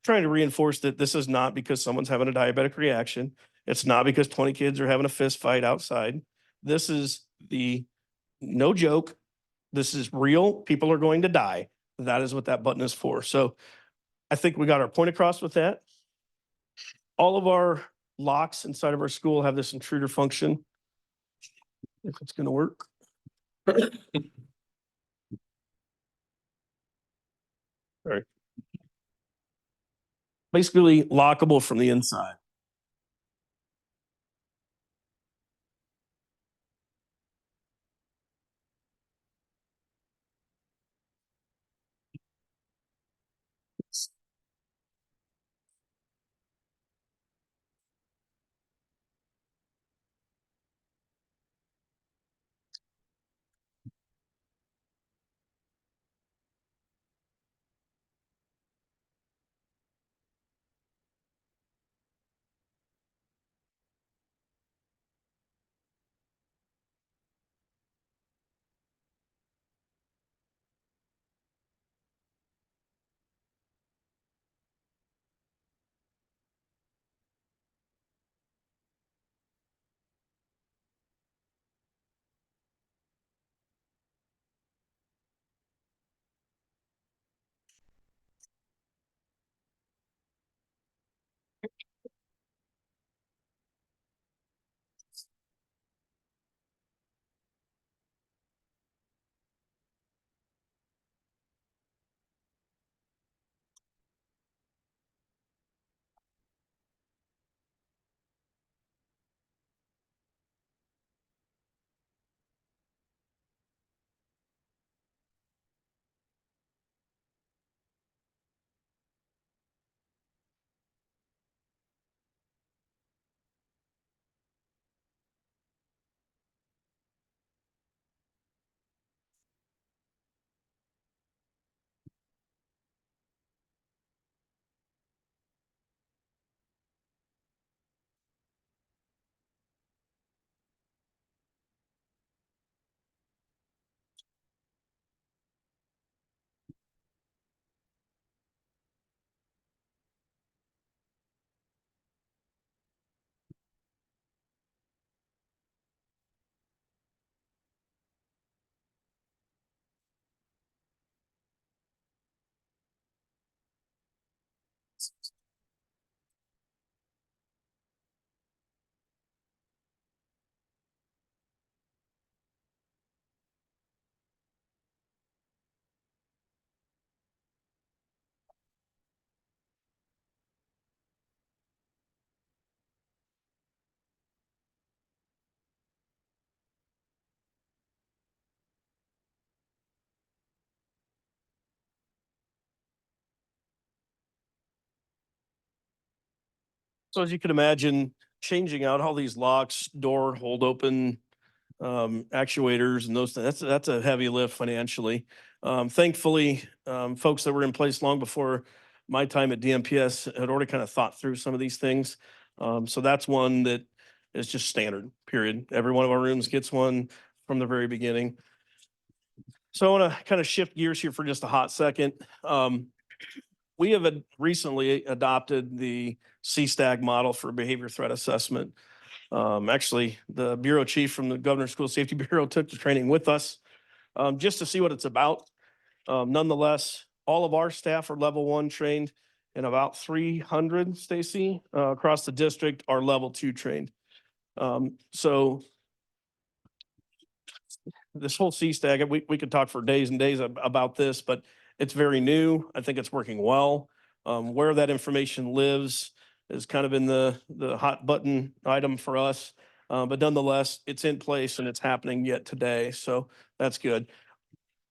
Trying to reinforce that this is not because someone's having a diabetic reaction. It's not because 20 kids are having a fist fight outside. This is no joke. This is real. People are going to die. That is what that button is for. So I think we got our point across with that. All of our locks inside of our school have this intruder function. If it's going to work. All right. Basically lockable from the inside. So as you can imagine, changing out all these locks, door, hold open, actuators and those, that's a heavy lift financially. Thankfully, folks that were in place long before my time at DMPS had already kind of thought through some of these things. So that's one that is just standard, period. Every one of our rooms gets one from the very beginning. So I want to kind of shift gears here for just a hot second. We have recently adopted the CSTAG model for behavior threat assessment. Actually, the bureau chief from the Governor's School Safety Bureau took the training with us just to see what it's about. Nonetheless, all of our staff are level 1 trained, and about 300, Stacy, across the district are level 2 trained. So this whole CSTAG, we could talk for days and days about this, but it's very new. I think it's working well. Where that information lives is kind of in the hot button item for us. But nonetheless, it's in place and it's happening yet today. So that's good.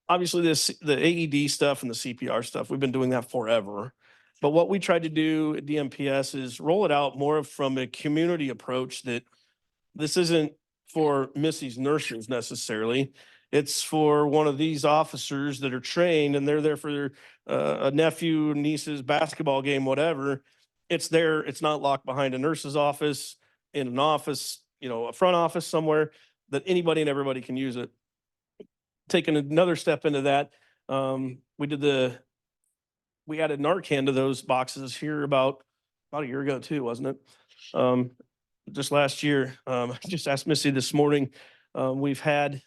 Obviously, the AED stuff and the CPR stuff, we've been doing that forever. But what we tried to do at DMPS is roll it out more from a community approach, that this isn't for Missy's nurses necessarily. It's for one of these officers that are trained and they're there for a nephew, niece's basketball game, whatever. It's there. It's not locked behind a nurse's office, in an office, a front office somewhere, that anybody and everybody can use it. Taking another step into that, we added Narcan to those boxes here about a year ago too, wasn't it? Just last year. I just asked Missy this morning. We've had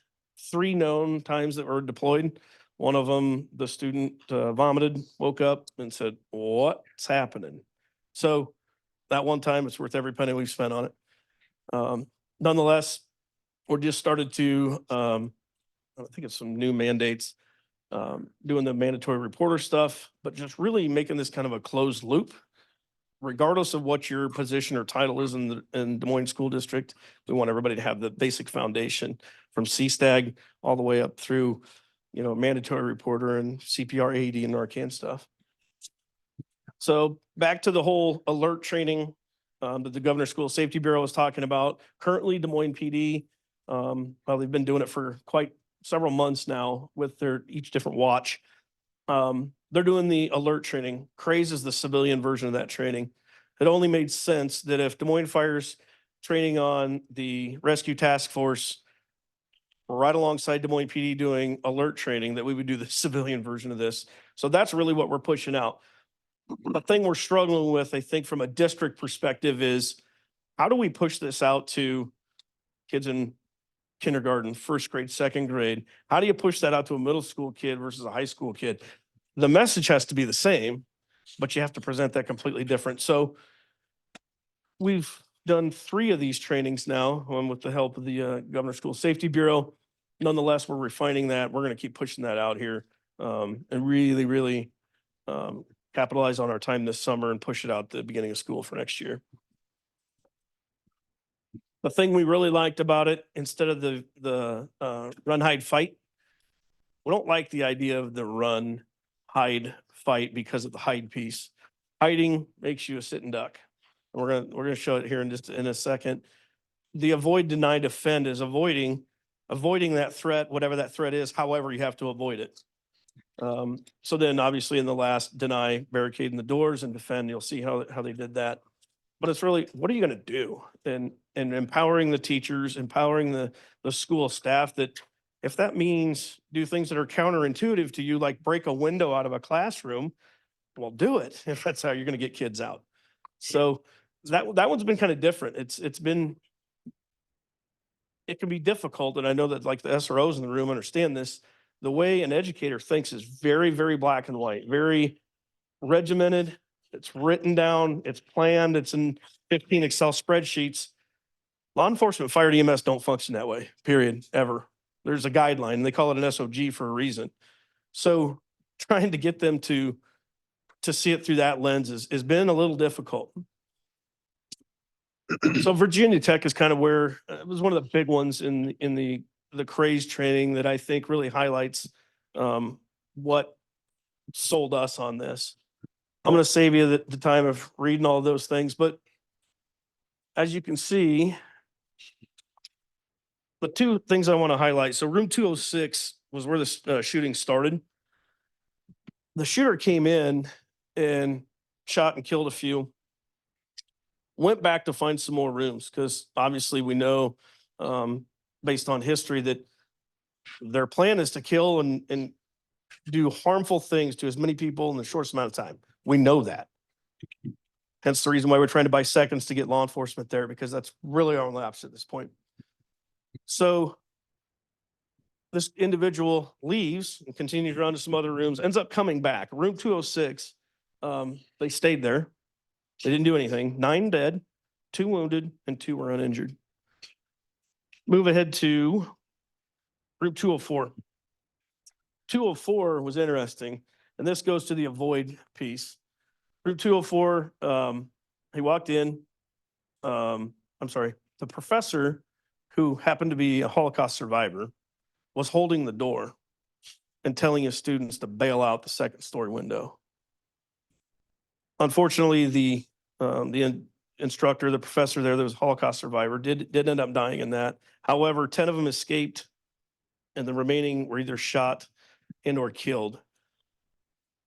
3 known times that were deployed. One of them, the student vomited, woke up and said, "What's happening?" So that one time, it's worth every penny we've spent on it. Nonetheless, we're just started to, I think it's some new mandates, doing the mandatory reporter stuff, but just really making this kind of a closed loop. Regardless of what your position or title is in Des Moines School District, we want everybody to have the basic foundation from CSTAG all the way up through, mandatory reporter and CPR, AED, and Narcan stuff. So back to the whole alert training that the Governor's School Safety Bureau was talking about. Currently, Des Moines PD, well, they've been doing it for quite several months now with their each different watch. They're doing the alert training. CRAZE is the civilian version of that training. It only made sense that if Des Moines Fire's training on the rescue task force right alongside Des Moines PD doing alert training, that we would do the civilian version of this. So that's really what we're pushing out. The thing we're struggling with, I think, from a district perspective is, how do we push this out to kids in kindergarten, first grade, second grade? How do you push that out to a middle school kid versus a high school kid? The message has to be the same, but you have to present that completely different. So we've done 3 of these trainings now, one with the help of the Governor's School Safety Bureau. Nonetheless, we're refining that. We're going to keep pushing that out here and really capitalize on our time this summer and push it out at the beginning of school for next year. The thing we really liked about it, instead of the run, hide, fight, we don't like the idea of the run, hide, fight because of the hide piece. Hiding makes you a sitting duck. We're gonna show it here in just in a second. The avoid, deny, defend is avoiding that threat, whatever that threat is, however you have to avoid it. So then obviously in the last, deny, barricading the doors, and defend, you'll see how they did that. But it's really, what are you gonna do? And empowering the teachers, empowering the school staff, that if that means do things that are counterintuitive to you, like break a window out of a classroom, well, do it if that's how you're gonna get kids out. So that one's been kind of different. It can be difficult, and I know that like the SROs in the room understand this. The way an educator thinks is very, very black and white, very regimented. It's written down, it's planned, it's in 15 Excel spreadsheets. Law enforcement, fire, and EMS don't function that way, period, ever. There's a guideline. They call it an SOG for a reason. So trying to get them to see it through that lens has been a little difficult. So Virginia Tech is kind of where it was one of the big ones in the CRAZE training that I think really highlights what sold us on this. I'm going to save you the time of reading all those things, but as you can see, the two things I want to highlight. So room 206 was where the shooting started. The shooter came in and shot and killed a few. Went back to find some more rooms because obviously we know, based on history, that their plan is to kill and do harmful things to as many people in the shortest amount of time. We know that. Hence the reason why we're trying to buy seconds to get law enforcement there, because that's really our lapse at this point. So this individual leaves and continues around to some other rooms, ends up coming back. Room 206, they stayed there. They didn't do anything. 9 dead, 2 wounded, and 2 were uninjured. Move ahead to room 204. 204 was interesting, and this goes to the avoid piece. Room 204, he walked in. The professor, who happened to be a Holocaust survivor, was holding the door and telling his students to bail out the 2nd-story window. Unfortunately, the instructor, the professor there that was a Holocaust survivor, did end up dying in that. However, 10 of them escaped, and the remaining were either shot and or killed.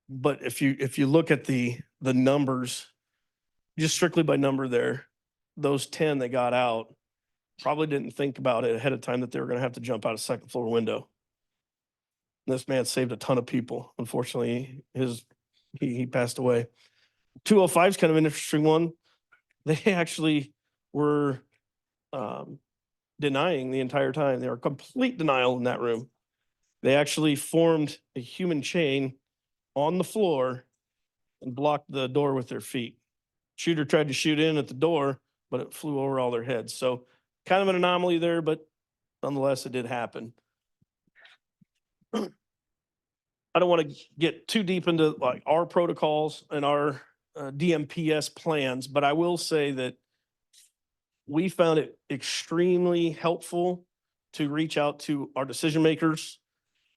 But if you look at the numbers, just strictly by number there, those 10 that got out probably didn't think about it ahead of time that they were going to have to jump out a 2nd-floor window. This man saved a ton of people. Unfortunately, he passed away. 205 is kind of an interesting one. They actually were denying the entire time. They were complete denial in that room. They actually formed a human chain on the floor and blocked the door with their feet. Shooter tried to shoot in at the door, but it flew over all their heads. So kind of an anomaly there, but nonetheless, it did happen. I don't want to get too deep into like our protocols and our DMPS plans, but I will say that we found it extremely helpful to reach out to our decision makers,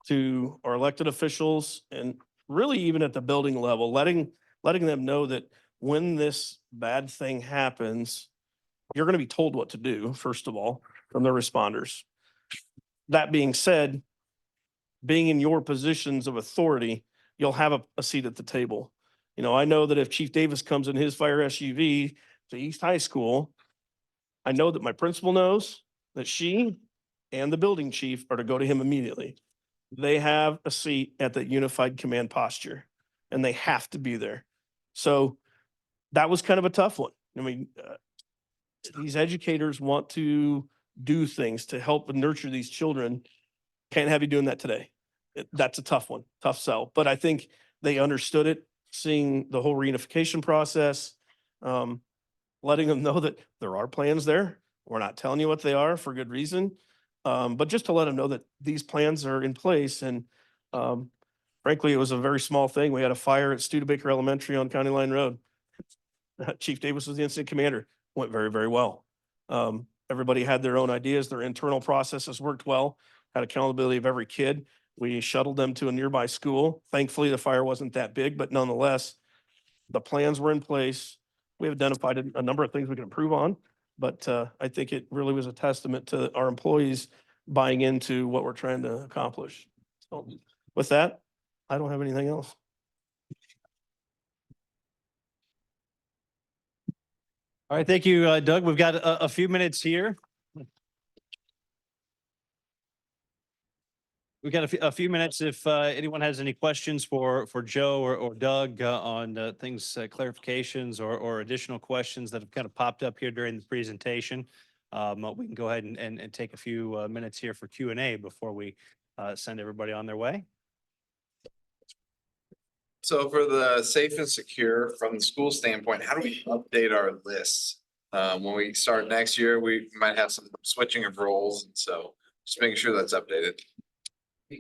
to our elected officials, and really even at the building level, letting them know that when this bad thing happens, you're going to be told what to do, first of all, from the responders. That being said, being in your positions of authority, you'll have a seat at the table. You know, I know that if Chief Davis comes in his fire SUV to East High School, I know that my principal knows that she and the building chief are to go to him immediately. They have a seat at the unified command posture, and they have to be there. So that was kind of a tough one. I mean, these educators want to do things to help and nurture these children. Can't have you doing that today. That's a tough one, tough sell. But I think they understood it, seeing the whole reunification process, letting them know that there are plans there. We're not telling you what they are for good reason. But just to let them know that these plans are in place. And frankly, it was a very small thing. We had a fire at Studebaker Elementary on County Line Road. Chief Davis was the incident commander. Went very, very well. Everybody had their own ideas. Their internal processes worked well, had accountability of every kid. We shuttled them to a nearby school. Thankfully, the fire wasn't that big, but nonetheless, the plans were in place. We have identified a number of things we can improve on, but I think it really was a testament to our employees buying into what we're trying to accomplish. So with that, I don't have anything else. All right, thank you, Doug. We've got a few minutes here. We've got a few minutes if anyone has any questions for Joe or Doug on things, clarifications or additional questions that have kind of popped up here during the presentation. We can go ahead and take a few minutes here for Q&A before we send everybody on their way. So for the safe and secure from the school standpoint, how do we update our lists? When we start next year, we might have some switching of roles. And so just making sure that's updated.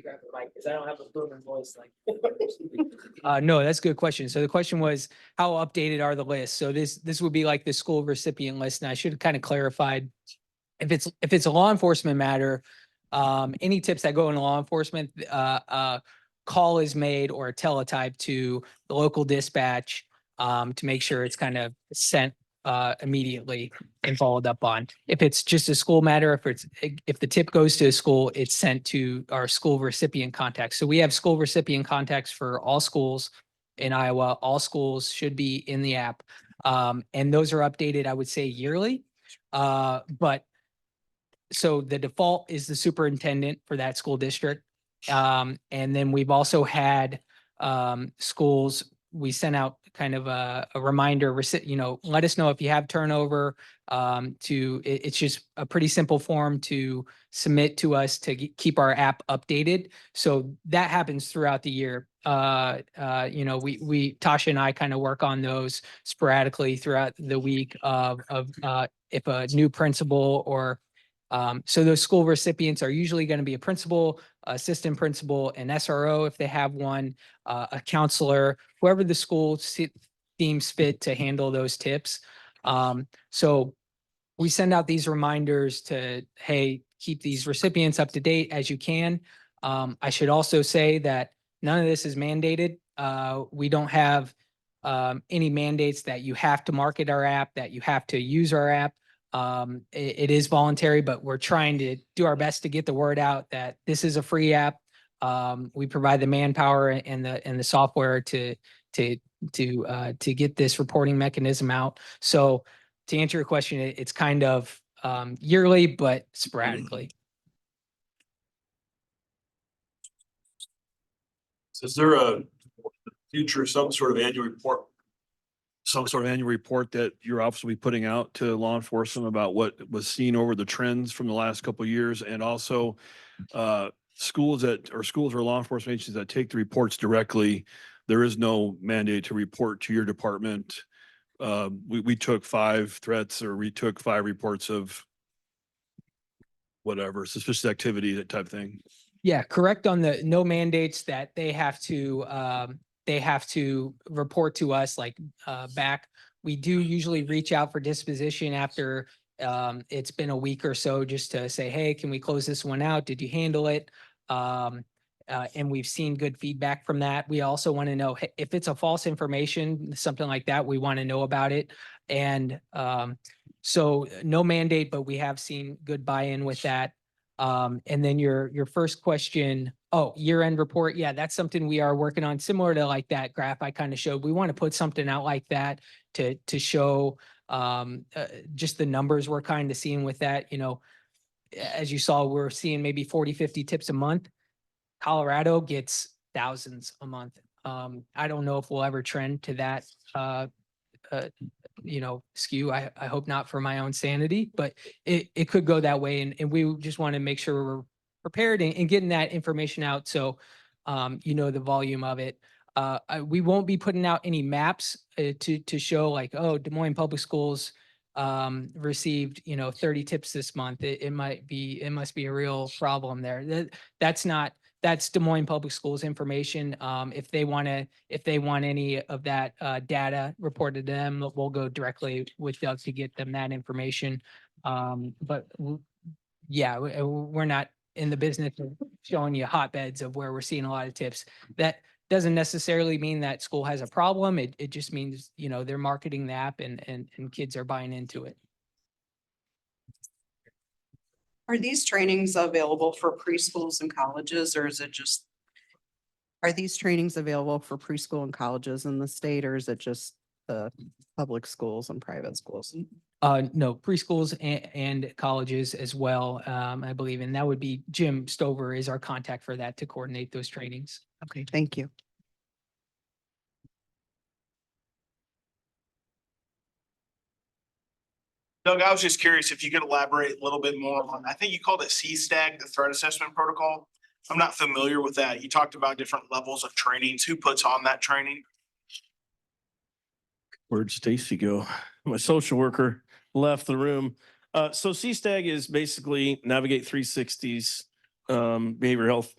Grab the mic because I don't have a booming voice like. No, that's a good question. So the question was, how updated are the lists? So this would be like the school recipient list. And I should have kind of clarified, if it's a law enforcement matter, any tips that go into law enforcement, call is made or a teletype to the local dispatch to make sure it's kind of sent immediately and followed up on. If it's just a school matter, if the tip goes to a school, it's sent to our school recipient contacts. So we have school recipient contacts for all schools in Iowa. All schools should be in the app. And those are updated, I would say, yearly. But so the default is the superintendent for that school district. And then we've also had schools, we sent out kind of a reminder, let us know if you have turnover. It's just a pretty simple form to submit to us to keep our app updated. So that happens throughout the year. Tasha and I kind of work on those sporadically throughout the week of if a new principal or so those school recipients are usually going to be a principal, assistant principal, an SRO if they have one, a counselor, whoever the school deems fit to handle those tips. So we send out these reminders to, hey, keep these recipients up to date as you can. I should also say that none of this is mandated. We don't have any mandates that you have to market our app, that you have to use our app. It is voluntary, but we're trying to do our best to get the word out that this is a free app. We provide the manpower and the software to get this reporting mechanism out. So to answer your question, it's kind of yearly, but sporadically. Is there a future, some sort of annual report? Some sort of annual report that your office will be putting out to law enforcement about what was seen over the trends from the last couple of years, and also schools or law enforcement agencies that take the reports directly. There is no mandate to report to your department. We took 5 threats, or we took 5 reports of whatever suspicious activity, that type of thing. Yeah, correct on the no mandates that they have to report to us back. We do usually reach out for disposition after it's been a week or so, just to say, hey, can we close this one out? Did you handle it? And we've seen good feedback from that. We also want to know if it's a false information, something like that, we want to know about it. And so no mandate, but we have seen good buy-in with that. And then your first question, year-end report. Yeah, that's something we are working on, similar to like that graph I kind of showed. We want to put something out like that to show just the numbers we're kind of seeing with that. As you saw, we're seeing maybe 40, 50 tips a month. Colorado gets thousands a month. I don't know if we'll ever trend to that skew. I hope not, for my own sanity, but it could go that way. And we just want to make sure we're prepared and getting that information out. So, the volume of it. We won't be putting out any maps to show like, Des Moines Public Schools received, 30 tips this month. It must be a real problem there. That's Des Moines Public Schools information. If they want any of that data reported to them, we'll go directly with Doug to get them that information. But we're not in the business of showing you hotbeds of where we're seeing a lot of tips. That doesn't necessarily mean that school has a problem. It just means, they're marketing the app and kids are buying into it. Are these trainings available for preschools and colleges, or is it just? Are these trainings available for preschool and colleges in the state, or is it just the public schools and private schools? No, preschools and colleges as well, I believe. And that would be Jim Stover is our contact for that to coordinate those trainings. Okay, thank you. Doug, I was just curious if you could elaborate a little bit more on, I think you called it CSTAG, the threat assessment protocol. I'm not familiar with that. You talked about different levels of trainings. Who puts on that training? Where'd Stacy go? My social worker left the room. So CSTAG is basically Navigate 360's behavioral health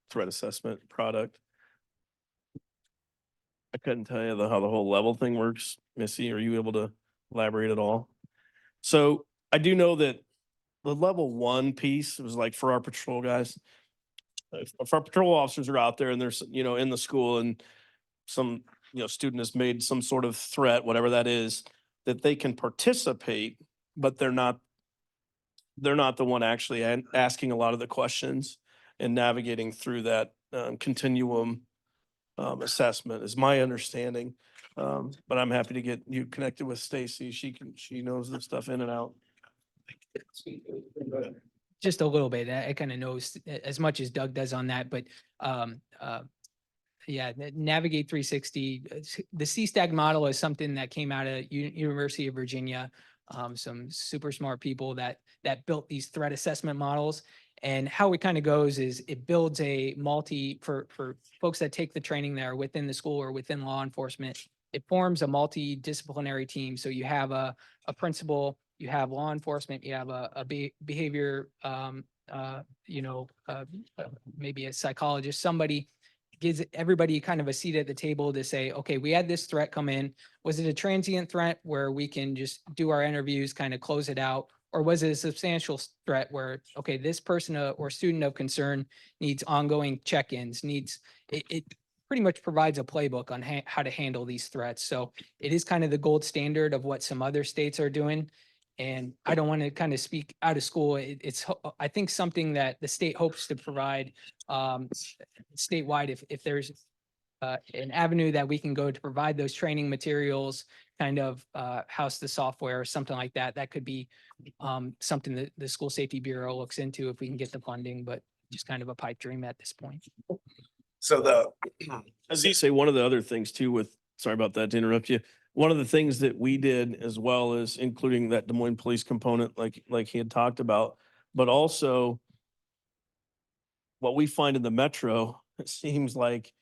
threat assessment product. I couldn't tell you how the whole level thing works. Missy, are you able to elaborate at all? So I do know that the level 1 piece was like for our patrol guys. If our patrol officers are out there and there's, in the school and some, student has made some sort of threat, whatever that is, that they can participate, but they're not the one actually asking a lot of the questions and navigating through that continuum assessment is my understanding. But I'm happy to get you connected with Stacy. She knows this stuff in and out. Just a little bit. I kind of knows as much as Doug does on that, but yeah, Navigate 360, the CSTAG model is something that came out of University of Virginia. Some super smart people that built these threat assessment models. And how it kind of goes is it builds a for folks that take the training that are within the school or within law enforcement. It forms a multidisciplinary team. So you have a principal, you have law enforcement, you have a behavior, maybe a psychologist, somebody gives everybody kind of a seat at the table to say, okay, we had this threat come in. Was it a transient threat where we can just do our interviews, kind of close it out? Or was it a substantial threat where, okay, this person or student of concern needs ongoing check-ins, it pretty much provides a playbook on how to handle these threats. So it is kind of the gold standard of what some other states are doing. And I don't want to kind of speak out of school. It's, I think, something that the state hopes to provide statewide if there's an avenue that we can go to provide those training materials, kind of house the software or something like that. That could be something that the School Safety Bureau looks into if we can get the funding, but just kind of a pipe dream at this point. So as you say, one of the other things too sorry about that to interrupt you. One of the things that we did as well is including that Des Moines police component, like he had talked about, but also what we find in the metro, it seems like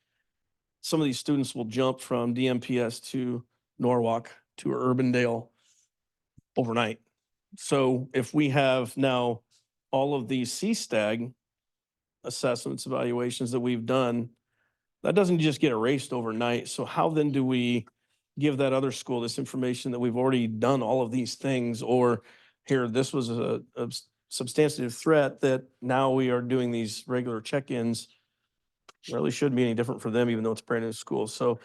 some of these students will jump from DMPS to Norwalk to Urbandale overnight. So if we have now all of these CSTAG assessments, evaluations that we've done, that doesn't just get erased overnight. So how then do we give that other school this information that we've already done all of these things, or here, this was a substantive threat that now we are doing these regular check-ins. Really shouldn't be any different for them, even though it's a brand new school. So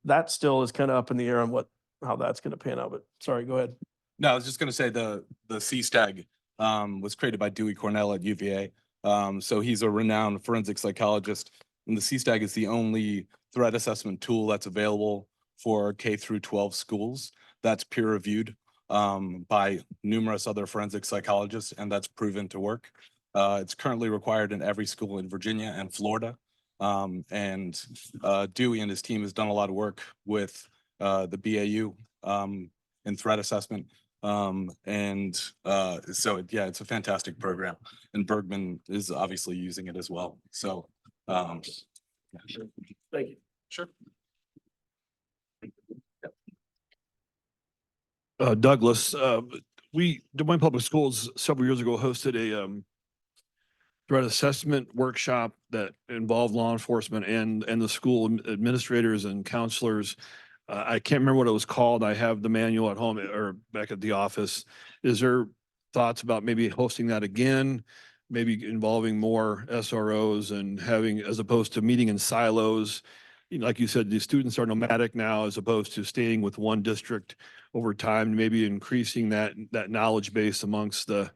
that still is kind of up in the air on how that's going to pan out. But sorry, go ahead. No, I was just gonna say the CSTAG was created by Dewey Cornell at UVA. So he's a renowned forensic psychologist, and the CSTAG is the only threat assessment tool that's available for K through 12 schools. That's peer reviewed by numerous other forensic psychologists, and that's proven to work. It's currently required in every school in Virginia and Florida. And Dewey and his team has done a lot of work with the BAU in threat assessment. So yeah, it's a fantastic program, and Bergman is obviously using it as well. So yeah. Thank you. Sure. Douglas, Des Moines Public Schools several years ago hosted a threat assessment workshop that involved law enforcement and the school administrators and counselors. I can't remember what it was called. I have the manual at home or back at the office. Is there thoughts about maybe hosting that again? Maybe involving more SROs and having, as opposed to meeting in silos? You know, like you said, the students are nomadic now as opposed to staying with one district over time, maybe increasing that knowledge base amongst the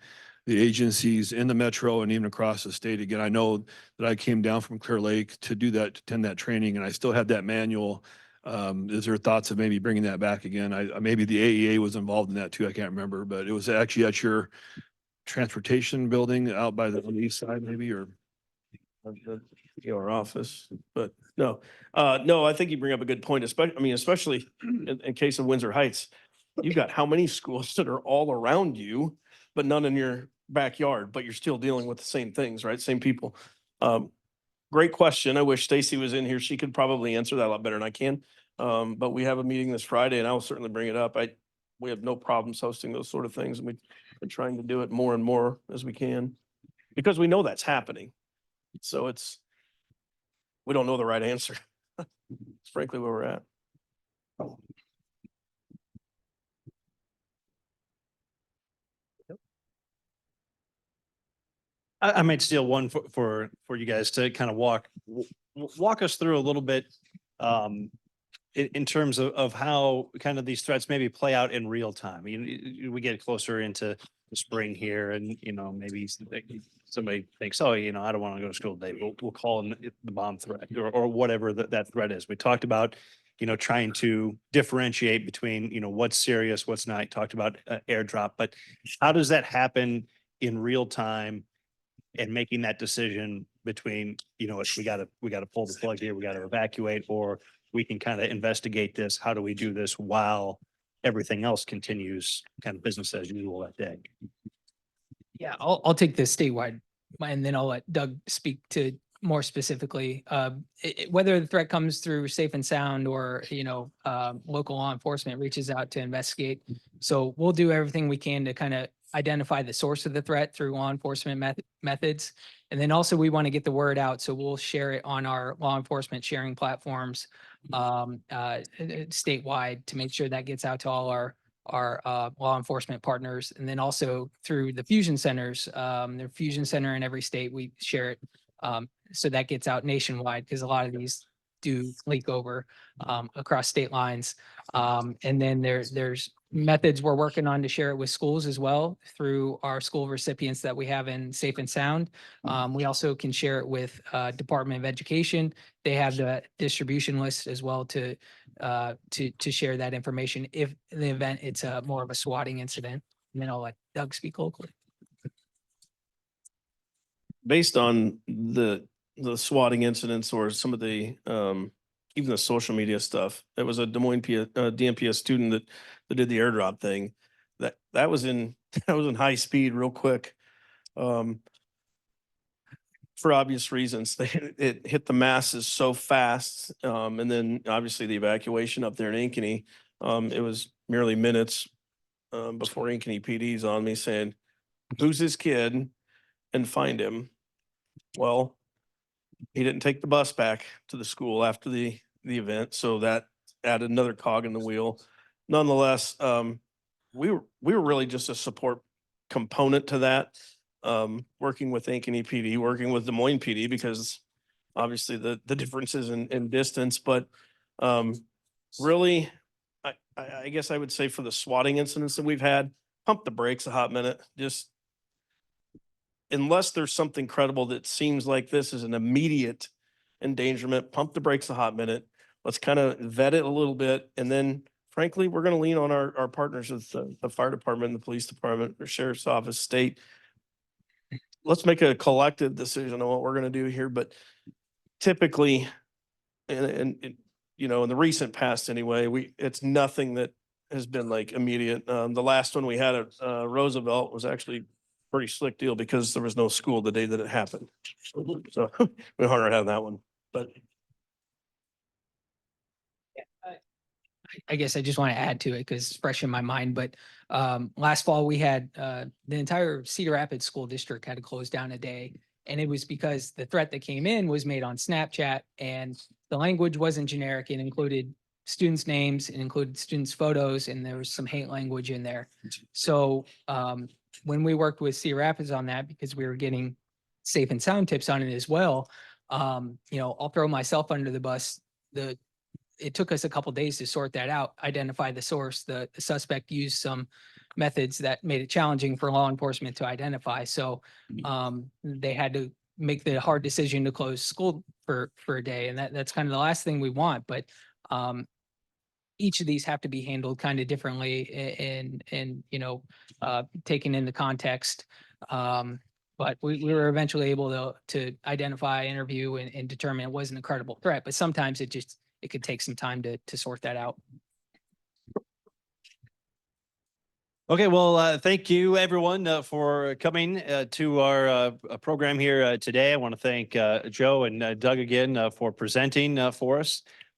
agencies in the metro and even across the state. Again, I know that I came down from Clear Lake to do that, to attend that training, and I still had that manual. Is there thoughts of maybe bringing that back again? Maybe the AEA was involved in that too. I can't remember, but it was actually at your transportation building out by on the east side, maybe, or Your office, but no, I think you bring up a good point, especially in case of Windsor Heights. You've got how many schools that are all around you, but none in your backyard, but you're still dealing with the same things, right? Same people. Great question. I wish Stacy was in here. She could probably answer that a lot better than I can. But we have a meeting this Friday and I will certainly bring it up. We have no problems hosting those sort of things, and we're trying to do it more and more as we can because we know that's happening. So we don't know the right answer. It's frankly where we're at. I might steal one for you guys to kind of walk us through a little bit. in terms of how kind of these threats maybe play out in real time. We get closer into the spring here and, maybe somebody thinks, oh, I don't want to go to school today. We'll call in the bomb threat or whatever that threat is. We talked about, trying to differentiate between, what's serious, what's not. You talked about airdrop, but how does that happen in real time and making that decision between, we gotta pull the plug here, we gotta evacuate, or we can kind of investigate this. How do we do this while everything else continues kind of business as usual that day? Yeah, I'll take the statewide and then I'll let Doug speak to more specifically, whether the threat comes through Safe and Sound or, local law enforcement reaches out to investigate. So we'll do everything we can to kind of identify the source of the threat through law enforcement methods. And then also we want to get the word out. So we'll share it on our law enforcement sharing platforms statewide to make sure that gets out to all our law enforcement partners. And then also through the fusion centers, their fusion center in every state, we share it. So that gets out nationwide because a lot of these do leak over across state lines. And then there's methods we're working on to share it with schools as well through our school recipients that we have in Safe and Sound. We also can share it with Department of Education. They have the distribution list as well to share that information if in the event it's more of a swatting incident. And then I'll let Doug speak locally. Based on the swatting incidents or some of the even the social media stuff, it was a Des Moines DMPS student that did the airdrop thing. That was in high speed real quick. For obvious reasons, it hit the masses so fast. And then obviously the evacuation up there in Ankeny, it was merely minutes before Ankeny PD's on me saying, who's this kid and find him. Well, he didn't take the bus back to the school after the event. So that added another cog in the wheel. Nonetheless, we were really just a support component to that. Working with Ankeny PD, working with Des Moines PD, because obviously the differences in distance, but really, I guess I would say for the swatting incidents that we've had, pump the brakes a hot minute. Just unless there's something credible that seems like this is an immediate endangerment, pump the brakes a hot minute. Let's kind of vet it a little bit. And then frankly, we're going to lean on our partners with the fire department, the police department, the sheriff's office, state. Let's make a collective decision on what we're going to do here. But typically, and in the recent past anyway, it's nothing that has been like immediate. The last one we had at Roosevelt was actually pretty slick deal because there was no school the day that it happened. So we hardly have that one, but. I guess I just want to add to it because it's fresh in my mind, but last fall we had the entire Cedar Rapids school district had to close down a day. And it was because the threat that came in was made on Snapchat and the language wasn't generic. It included students' names, it included students' photos, and there was some hate language in there. So when we worked with Cedar Rapids on that, because we were getting Safe and Sound tips on it as well, I'll throw myself under the bus. It took us a couple days to sort that out, identify the source. The suspect used some methods that made it challenging for law enforcement to identify. So they had to make the hard decision to close school for a day. And that's kind of the last thing we want. But each of these have to be handled kind of differently and taken into context. But we were eventually able to identify, interview, and determine it wasn't a credible threat. But sometimes it could take some time to sort that out. Okay, well, thank you everyone for coming to our program here today. I want to thank Joe and Doug again for presenting for us.